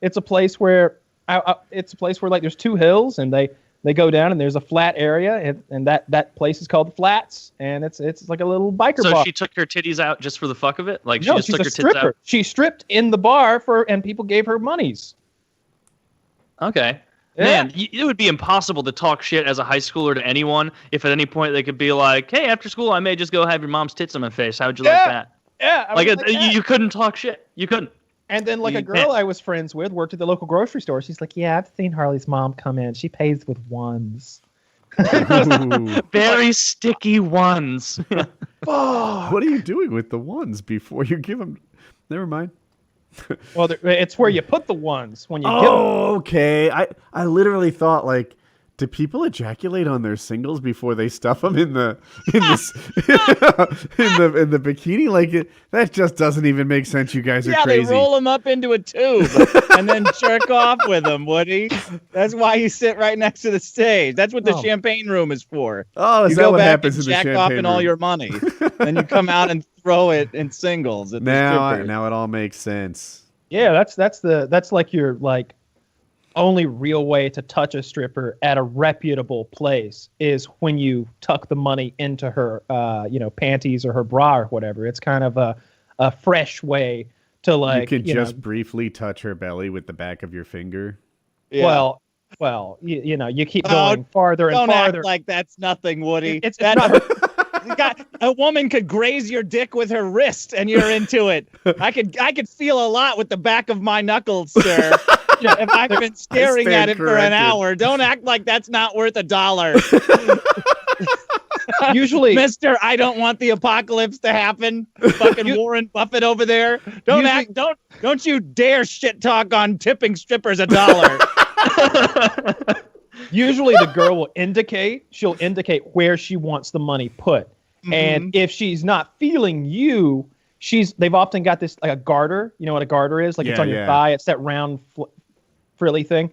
Speaker 2: it's a place where like there's two hills and they go down and there's a flat area and that place is called the Flats and it's like a little biker bar.
Speaker 3: So she took her titties out just for the fuck of it? Like
Speaker 2: No,
Speaker 3: she just
Speaker 2: she's
Speaker 3: took
Speaker 2: a
Speaker 3: her
Speaker 2: stripper.
Speaker 3: tits out?
Speaker 2: She stripped in the bar and people gave her monies.
Speaker 3: Okay.
Speaker 2: Yeah.
Speaker 3: Man, it would be impossible to talk shit as a high schooler to anyone if at any point they could be like, "Hey, after school, I may just go have your mom's tits on my face. How would you like that?"
Speaker 2: Yeah.
Speaker 3: You couldn't talk shit. You couldn't.
Speaker 2: And then like a girl I was friends with worked at the local grocery store. She's like, "Yeah, I've seen Harley's mom come in. She pays with ones."
Speaker 3: Very sticky ones.
Speaker 4: What are you doing with the ones before you give them? Never mind.
Speaker 2: Well, it's where you put the ones when you give them.
Speaker 4: Okay. I literally thought like, do people ejaculate on their singles before they stuff them in the bikini? Like that just doesn't even make sense. You guys are crazy.
Speaker 9: Yeah, they roll them up into a tube and then jerk off with them, Woody. That's why you sit right next to the stage. That's what the champagne room is for.
Speaker 4: Oh, is
Speaker 9: you
Speaker 4: that
Speaker 9: go
Speaker 4: what
Speaker 9: back
Speaker 4: happens
Speaker 9: and
Speaker 4: in the
Speaker 9: jack
Speaker 4: champagne
Speaker 9: off
Speaker 4: room?
Speaker 9: in all your money. Then you come out and throw it in singles at the strippers.
Speaker 4: Now it all makes sense.
Speaker 2: Yeah, that's like your like only real way to touch a stripper at a reputable place is when you tuck the money into her panties or her bra or whatever. It's kind of a fresh way to like
Speaker 4: you can just
Speaker 2: know,
Speaker 4: briefly touch her belly with the back of your finger.
Speaker 9: Yeah.
Speaker 2: Well, you keep going farther and
Speaker 9: Don't
Speaker 2: farther.
Speaker 9: act like that's nothing, Woody.
Speaker 2: It's
Speaker 9: that,
Speaker 2: not.
Speaker 9: a woman could graze your dick with her wrist, and you're into it. I could feel a lot with the back of my knuckles, sir. If I've been staring at it for an hour, don't act like that's not worth $1.
Speaker 2: Usually,
Speaker 9: Mister, I don't want the apocalypse to happen. Fucking Warren Buffett over there. Don't you dare shit talk on tipping strippers $1.
Speaker 2: Usually the girl will she'll indicate where she wants the money put. Mm-hmm. And if she's not feeling you, they've often got this like a garter. You know what a garter is? Like it's on your thigh. It's that round frilly thing.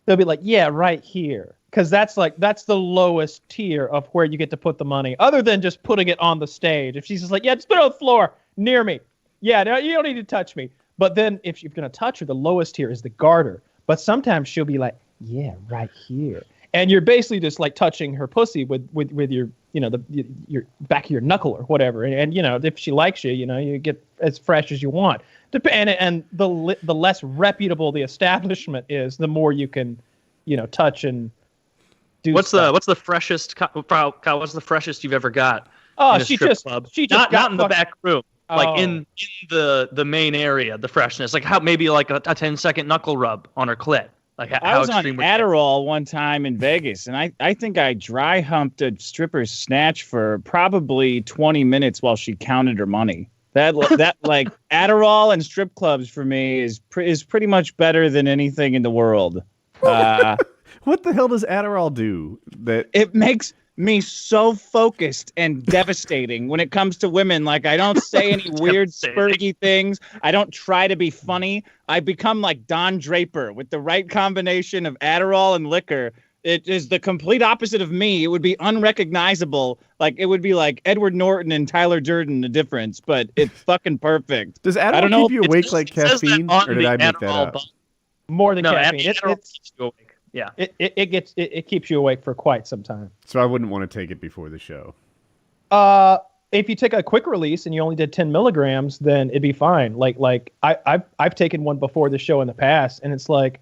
Speaker 2: They'll be like, yeah, right here. Because that's the lowest tier of where you get to put the money, other than just putting it on the stage. If she's just like, yeah, just put it on the floor near me. Yeah, no, you don't need to touch me. But then if you're going to touch her, the lowest tier is the garter. But sometimes she'll be like, yeah, right here. And you're basically just like touching her pussy with your, your back of your knuckle or whatever. And if she likes you, you get as fresh as you want. And the less reputable the establishment is, the more you can, touch and do
Speaker 3: What's
Speaker 2: stuff.
Speaker 3: the freshest, Kyle, what's the freshest you've ever got?
Speaker 2: Oh,
Speaker 3: in a strip club? Not in the back room. Like in the main area, the freshness. Like maybe like a 10-second knuckle rub on her clit. Like
Speaker 9: I was on Adderall one time in Vegas, and I think I dry humped a stripper's snatch for probably 20 minutes while she counted her money. That like Adderall and strip clubs for me is pretty much better than anything in the world.
Speaker 4: What the hell does Adderall do? That
Speaker 9: it makes me so focused and devastating when it comes to women. Like, I don't say any weird spurgy things. I don't try to be funny. I become like Don Draper with the right combination of Adderall and liquor. It is the complete opposite of me. It would be unrecognizable. Like, it would be like Edward Norton and Tyler Durden, the difference, but it's fucking perfect.
Speaker 4: Does Adderall keep you awake like caffeine, or did I make that up?
Speaker 2: More than caffeine.
Speaker 3: Adderall keeps you awake. Yeah,
Speaker 2: it keeps you awake for quite some time.
Speaker 4: So I wouldn't want to take it before the show.
Speaker 2: If you take a quick release and you only did 10 milligrams, then it'd be fine. Like I've taken one before the show in the past, and it's like,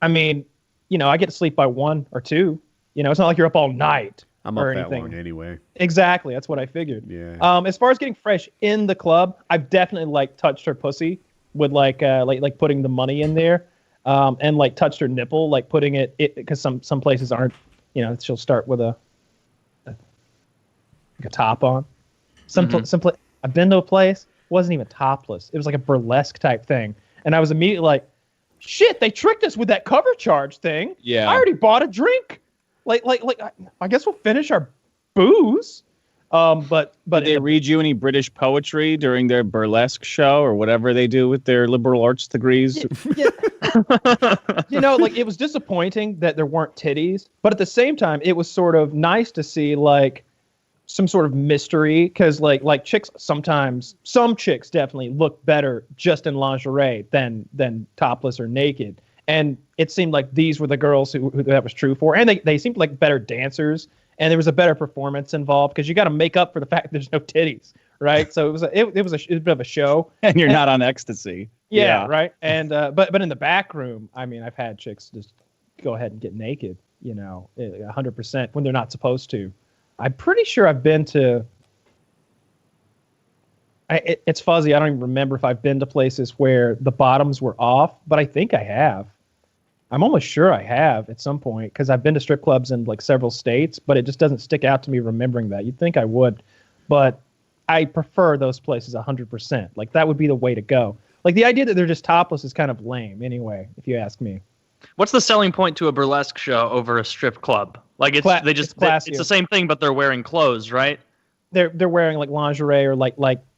Speaker 2: I mean, I get to sleep by 1 or 2. It's not like you're up all night.
Speaker 4: I'm
Speaker 2: or
Speaker 4: up
Speaker 2: anything.
Speaker 4: that long anyway.
Speaker 2: Exactly, that's what I figured.
Speaker 4: Yeah.
Speaker 2: As far as getting fresh in the club, I've definitely touched her pussy with like putting the money in there. And touched her nipple, like putting it because some places aren't, she'll start with a top on. I've been to a place, wasn't even topless. It was like a burlesque type thing, and I was immediately like, shit, they tricked us with that cover charge thing.
Speaker 9: Yeah,
Speaker 2: I already bought a drink. I guess we'll finish our booze. But
Speaker 9: did they read you any British poetry during their burlesque show or whatever they do with their liberal arts degrees?
Speaker 2: Yeah. It was disappointing that there weren't titties, but at the same time, it was sort of nice to see like some sort of mystery, because like chicks sometimes, some chicks definitely look better just in lingerie than topless or naked, and it seemed like these were the girls who that was true for, and they seemed like better dancers. And there was a better performance involved because you got to make up for the fact that there's no titties, right? So it was a bit of a show.
Speaker 9: And you're not on ecstasy.
Speaker 2: Yeah, right. And but in the back room, I mean, I've had chicks just go ahead and get naked, 100% when they're not supposed to. I'm pretty sure I've been to. It's fuzzy. I don't even remember if I've been to places where the bottoms were off, but I think I have. I'm almost sure I have at some point, because I've been to strip clubs in like several states, but it just doesn't stick out to me remembering that. You'd think I would, but I prefer those places 100%. Like, that would be the way to go. Like, the idea that they're just topless is kind of lame anyway, if you ask me.
Speaker 3: What's the selling point to a burlesque show over a strip club? Like, it's the same thing, but they're wearing clothes, right?
Speaker 2: They're wearing like lingerie or like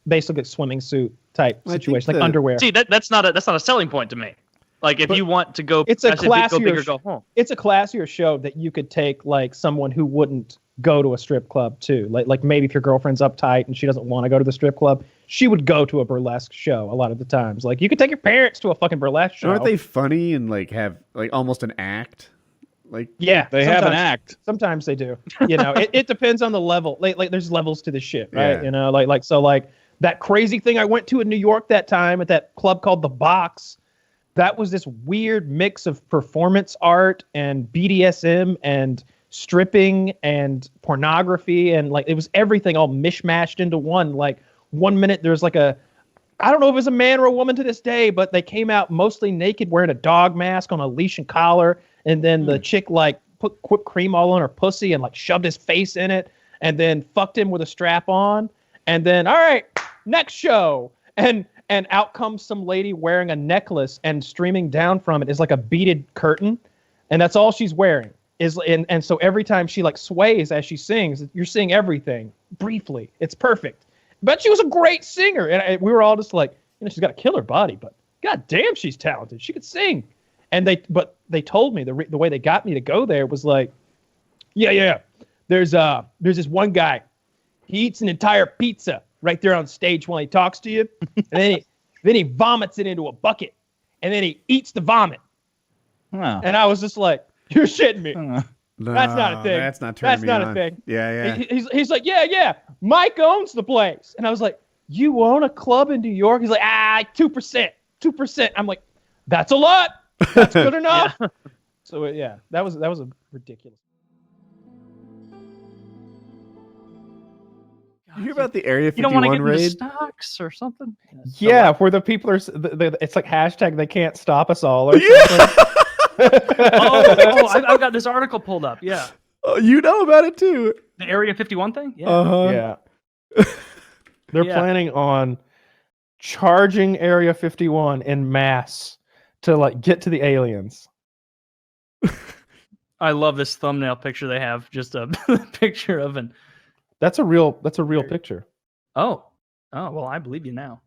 Speaker 2: basically swimming suit type situation, like underwear.
Speaker 3: See, that's not a selling point to me. Like, if you want to go,
Speaker 2: it's a classier,
Speaker 3: go big or go home.
Speaker 2: It's a classier show that you could take like someone who wouldn't go to a strip club too. Like maybe if your girlfriend's uptight and she doesn't want to go to the strip club, she would go to a burlesque show a lot of the times. Like, you could take your parents to a fucking burlesque show.
Speaker 4: Aren't they funny and like have like almost an act? Like,
Speaker 2: yeah,
Speaker 9: they have an act.
Speaker 2: Sometimes they do. It depends on the level. Like there's levels to the shit, right?
Speaker 4: Yeah.
Speaker 2: That crazy thing I went to in New York that time at that club called The Box, that was this weird mix of performance art and BDSM and stripping and pornography, and like it was everything all mishmashed into one. Like 1 minute there's like I don't know if it was a man or a woman to this day, but they came out mostly naked wearing a dog mask on a leash and collar, and then the chick like put whipped cream all on her pussy and like shoved his face in it and then fucked him with a strap on, and then all right, next show. And out comes some lady wearing a necklace, and streaming down from it is like a beaded curtain, and that's all she's wearing. And so every time she like sways as she sings, you're seeing everything briefly. It's perfect. But she was a great singer, and we were all just like, she's got a killer body, but god damn, she's talented. She could sing. And they told me the way they got me to go there was like, yeah. There's this one guy. He eats an entire pizza right there on stage while he talks to you, and then he vomits it into a bucket, and then he eats the vomit.
Speaker 9: Huh.
Speaker 2: And I was just like, "You're shitting me."
Speaker 4: No,
Speaker 2: That's not a thing.
Speaker 4: That's not turning
Speaker 2: That's
Speaker 4: me
Speaker 2: not
Speaker 4: on.
Speaker 2: a thing.
Speaker 4: Yeah.
Speaker 2: He's like, yeah. Mike owns the place, and I was like, "You own a club in New York?" He's like, 2%. I'm like, "That's a lot. That's good enough."
Speaker 3: Yeah.
Speaker 2: So yeah, that was a ridiculous.
Speaker 4: You hear about the Area
Speaker 7: You don't want to
Speaker 4: 51
Speaker 7: get into
Speaker 4: raid?
Speaker 7: stocks or something?
Speaker 6: Yeah, where the people are, it's like hashtag they can't stop us all. Or
Speaker 4: Yeah.
Speaker 6: something.
Speaker 7: I've got this article pulled up. Yeah.
Speaker 4: Oh, you know about it too.
Speaker 7: The Area 51 thing? Yeah.
Speaker 4: Uh-huh.
Speaker 6: Yeah. They're
Speaker 7: Yeah.
Speaker 6: planning on charging Area 51 in mass to like get to the aliens.
Speaker 7: I love this thumbnail picture they have. Just a picture of an.
Speaker 6: That's a real picture.
Speaker 7: Oh, well, I believe you now.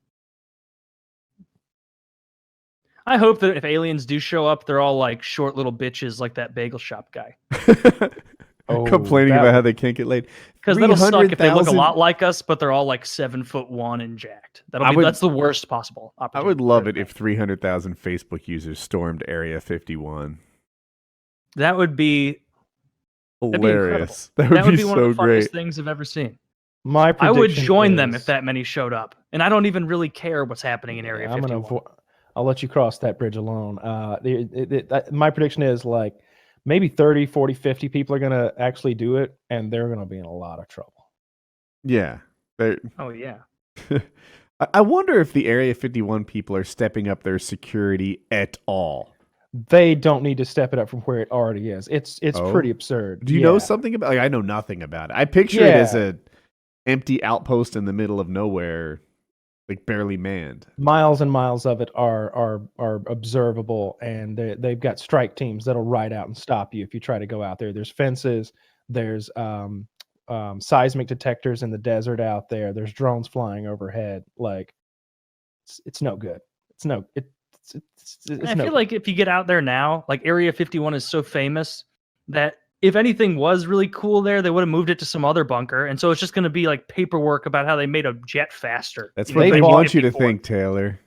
Speaker 7: I hope that if aliens do show up, they're all like short little bitches like that bagel shop guy.
Speaker 4: Complaining about how they can't get laid.
Speaker 7: Because that'll suck if they look a
Speaker 4: 300,000
Speaker 7: lot like us, but they're all like 7'1" and jacked. That's the worst possible
Speaker 4: I
Speaker 7: opportunity.
Speaker 4: would love it if 300,000 Facebook users stormed Area 51.
Speaker 7: That would be
Speaker 4: Hilarious.
Speaker 7: That would be one
Speaker 4: so
Speaker 7: of the funniest
Speaker 4: great.
Speaker 7: things I've ever seen.
Speaker 6: My
Speaker 7: I would
Speaker 6: prediction
Speaker 7: join them
Speaker 6: is-
Speaker 7: if that many showed up, and I don't even really care what's happening in Area 51.
Speaker 6: I'll let you cross that bridge alone. My prediction is like maybe 30, 40, 50 people are going to actually do it, and they're going to be in a lot of trouble.
Speaker 4: Yeah.
Speaker 7: Oh yeah.
Speaker 4: I wonder if the Area 51 people are stepping up their security at all.
Speaker 6: They don't need to step it up from where it already is. It's
Speaker 4: Oh?
Speaker 6: pretty absurd.
Speaker 4: Do you know something about? Like, I know nothing about it. I picture it as
Speaker 6: Yeah.
Speaker 4: a empty outpost in the middle of nowhere, like barely manned.
Speaker 6: Miles and miles of it are observable, and they've got strike teams that'll ride out and stop you if you try to go out there. There's fences. There's seismic detectors in the desert out there. There's drones flying overhead. Like it's no good. It's no.
Speaker 7: I feel like if you get out there now, like Area 51 is so famous that if anything was really cool there, they would have moved it to some other bunker. And so it's just going to be like paperwork about how they made a jet faster.
Speaker 4: That's
Speaker 7: You know,
Speaker 4: what they
Speaker 6: bought
Speaker 4: want you to
Speaker 7: 54.
Speaker 4: think, Taylor.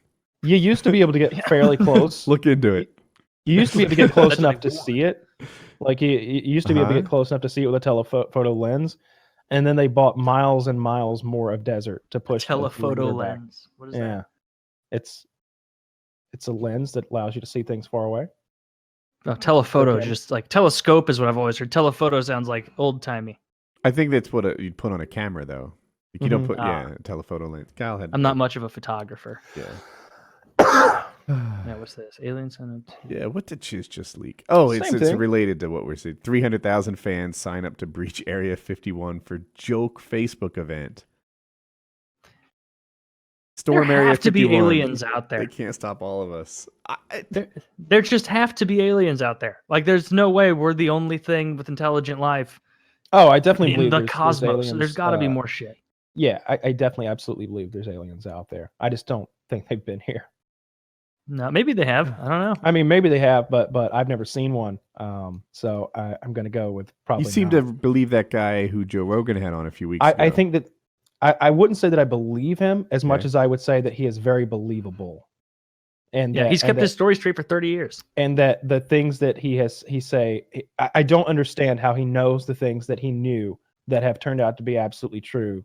Speaker 6: You used to be able to get fairly close.
Speaker 4: Look into it.
Speaker 6: You used to be able to get close
Speaker 7: That's
Speaker 6: enough
Speaker 7: what
Speaker 6: to
Speaker 7: they want.
Speaker 6: see it. Like you used to be able to get close enough to see it with a telephoto lens, and then they bought miles and miles more of desert to push the
Speaker 7: Telephoto
Speaker 6: perimeter back.
Speaker 7: lens. What is
Speaker 6: Yeah, it's a lens that allows you to see things far away.
Speaker 7: that? Oh, telephoto,
Speaker 6: Okay.
Speaker 7: just like telescope is what I've always heard. Telephoto sounds like old timey.
Speaker 4: I think that's what you'd put on a camera, though. Like, you don't
Speaker 6: Mhm.
Speaker 4: put,
Speaker 7: Ah.
Speaker 4: a telephoto lens. Kyle had.
Speaker 7: I'm not much of a photographer.
Speaker 4: Yeah.
Speaker 7: Yeah, what's this? Alien Senate.
Speaker 4: Yeah, what did just leak? Oh, it's
Speaker 6: Same thing.
Speaker 4: related to what we're seeing. 300,000 fans sign up to breach Area 51 for joke Facebook event. Storm
Speaker 7: There
Speaker 4: Area
Speaker 7: have to be
Speaker 4: 51.
Speaker 7: aliens out
Speaker 4: They
Speaker 7: there.
Speaker 4: can't stop all of us.
Speaker 7: There just have to be aliens out there. Like, there's no way we're the only thing with intelligent life
Speaker 6: Oh, I definitely
Speaker 7: in
Speaker 6: believe
Speaker 7: the
Speaker 6: there's
Speaker 7: cosmos.
Speaker 6: aliens,
Speaker 7: So there's got to be more shit.
Speaker 6: Yeah, I definitely absolutely believe there's aliens out there. I just don't think they've been here.
Speaker 7: No, maybe they have. I don't know.
Speaker 6: I mean, maybe they have, but I've never seen one. So I'm going to go with probably.
Speaker 4: You seem
Speaker 6: not.
Speaker 4: to believe that guy who Joe Rogan had on a few weeks ago.
Speaker 6: I think that I wouldn't say that I believe him as much
Speaker 4: Okay.
Speaker 6: as I would say that he is very believable. And
Speaker 7: Yeah,
Speaker 6: that-
Speaker 7: he's
Speaker 6: and
Speaker 7: kept
Speaker 6: that-
Speaker 7: his story straight for 30 years.
Speaker 6: and that the things that he say, I don't understand how he knows the things that he knew that have turned out to be absolutely true.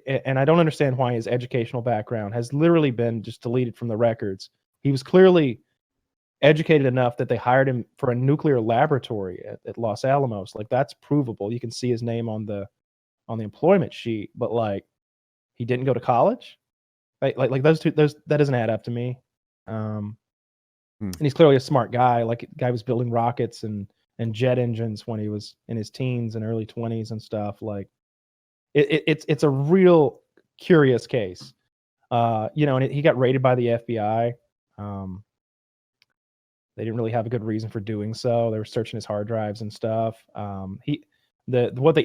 Speaker 6: and I don't understand why his educational background has literally been just deleted from the records. He was clearly educated enough that they hired him for a nuclear laboratory at Los Alamos. Like, that's provable. You can see his name on the employment sheet, but like, he didn't go to college. Like those that doesn't add up to me. And he's clearly a smart guy. Like, the guy was building rockets and jet engines when he was in his teens and early 20s and stuff. Like, it's a real curious case. And he got raided by the FBI. They didn't really have a good reason for doing so. They were searching his hard drives and stuff. What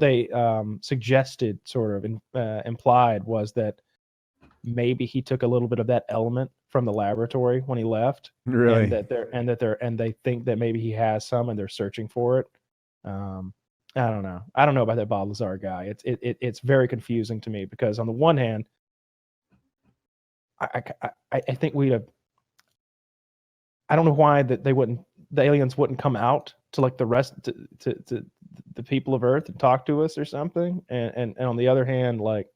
Speaker 6: they suggested, sort of implied, was that maybe he took a little bit of that element from the laboratory when he left.
Speaker 4: Really?
Speaker 6: And they think that maybe he has some, and they're searching for it. I don't know. I don't know about that Bob Lazar guy. It's very confusing to me, because on the one hand, I think we'd have. I don't know why that the aliens wouldn't come out to like the rest to the people of Earth and talk to us or something. And on the other hand, like,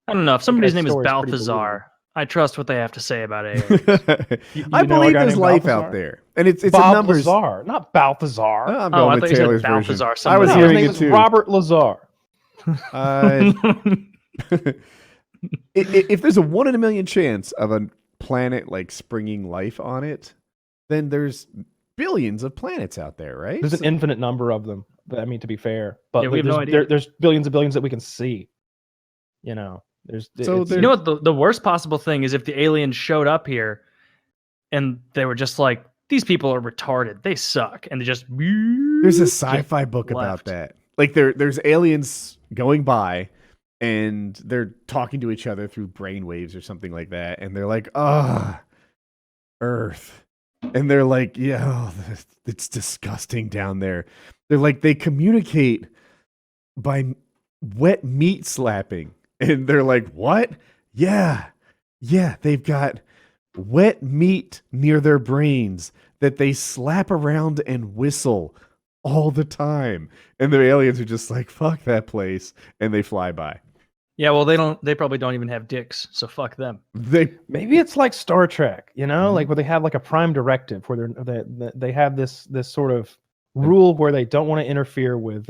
Speaker 7: I don't know. If somebody's name is
Speaker 6: story's pretty
Speaker 7: Balthazar, I trust what they have to say about aliens.
Speaker 4: I
Speaker 6: you know a
Speaker 4: believe
Speaker 6: guy
Speaker 4: there's
Speaker 6: named
Speaker 4: life
Speaker 6: Balthazar?
Speaker 4: out there, and it's
Speaker 6: Bob
Speaker 4: a numbers.
Speaker 6: Lazar, not Balthazar.
Speaker 4: I'm
Speaker 7: Oh, I
Speaker 4: going
Speaker 7: thought
Speaker 4: with
Speaker 7: you said
Speaker 4: Taylor's version.
Speaker 7: Balthazar.
Speaker 4: I was
Speaker 6: No, his
Speaker 4: hearing
Speaker 6: name
Speaker 4: it
Speaker 6: is
Speaker 4: too.
Speaker 6: Robert Lazar.
Speaker 4: If there's a 1 in a million chance of a planet like springing life on it, then there's billions of planets out there, right?
Speaker 6: There's an infinite number of them. I mean, to be fair, but
Speaker 7: Yeah, we have no idea.
Speaker 6: there's billions of billions that we can see. There's
Speaker 7: You know what? The worst possible thing is if the aliens showed up here and they were just like, these people are retarded. They suck. And they just.
Speaker 4: There's a sci-fi book about that. Like, there's aliens going by, and they're talking to each other through brainwaves or something like that, and they're like, Earth. And they're like, yeah, it's disgusting down there. They're like, they communicate by wet meat slapping. And they're like, what? Yeah, they've got wet meat near their brains that they slap around and whistle all the time. And the aliens are just like, fuck that place. And they fly by.
Speaker 7: Yeah, well, they probably don't even have dicks, so fuck them.
Speaker 6: Maybe it's like Star Trek, like where they have like a prime directive, where they have this sort of rule where they don't want to interfere with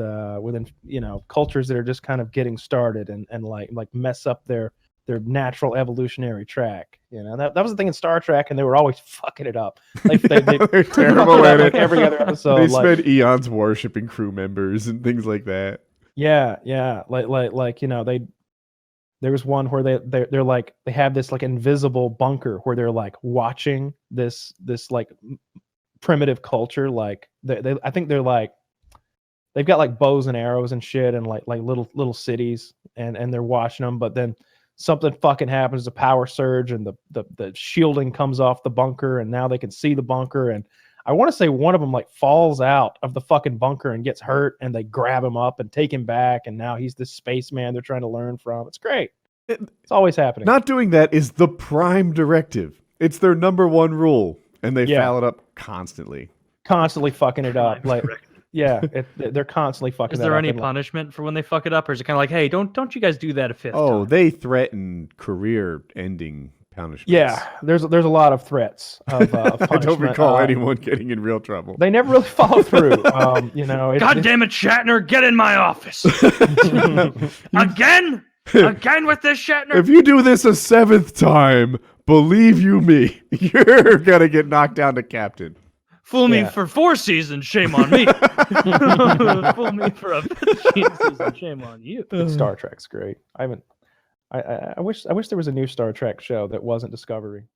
Speaker 6: cultures that are just kind of getting started and like mess up their natural evolutionary track. That was the thing in Star Trek, and they were always fucking it up.
Speaker 4: They're terrible at it.
Speaker 6: Every other episode,
Speaker 4: they spend eons worshipping crew members and things like that.
Speaker 6: Yeah. There was one where they're like, they have this like invisible bunker where they're like watching this like primitive culture. Like I think they're like, they've got like bows and arrows and shit, and like little cities, and they're watching them. But then something fucking happens, a power surge, and the shielding comes off the bunker, and now they can see the bunker. And I want to say one of them like falls out of the fucking bunker and gets hurt, and they grab him up and take him back, and now he's this spaceman they're trying to learn from. It's great. It's always happening.
Speaker 4: Not doing that is the prime directive. It's their number one rule, and they foul it up constantly.
Speaker 6: Constantly fucking it up. Like, yeah, they're constantly fucking.
Speaker 7: Is there any punishment for when they fuck it up, or is it kind of like, hey, don't you guys do that a fifth time?
Speaker 4: They threaten career-ending punishments.
Speaker 6: Yeah, there's a lot of threats of punishment.
Speaker 4: I don't recall anyone getting in real trouble.
Speaker 6: They never really follow through.
Speaker 7: God damn it, Shatner, get in my office. Again? Again with this, Shatner?
Speaker 4: If you do this a 7th time, believe you me, you're gonna get knocked down to captain.
Speaker 7: Fool me for 4 seasons, shame on me. Fool me for a 15th season, shame on you.
Speaker 6: Star Trek's great. I wish there was a new Star Trek show that wasn't Discovery.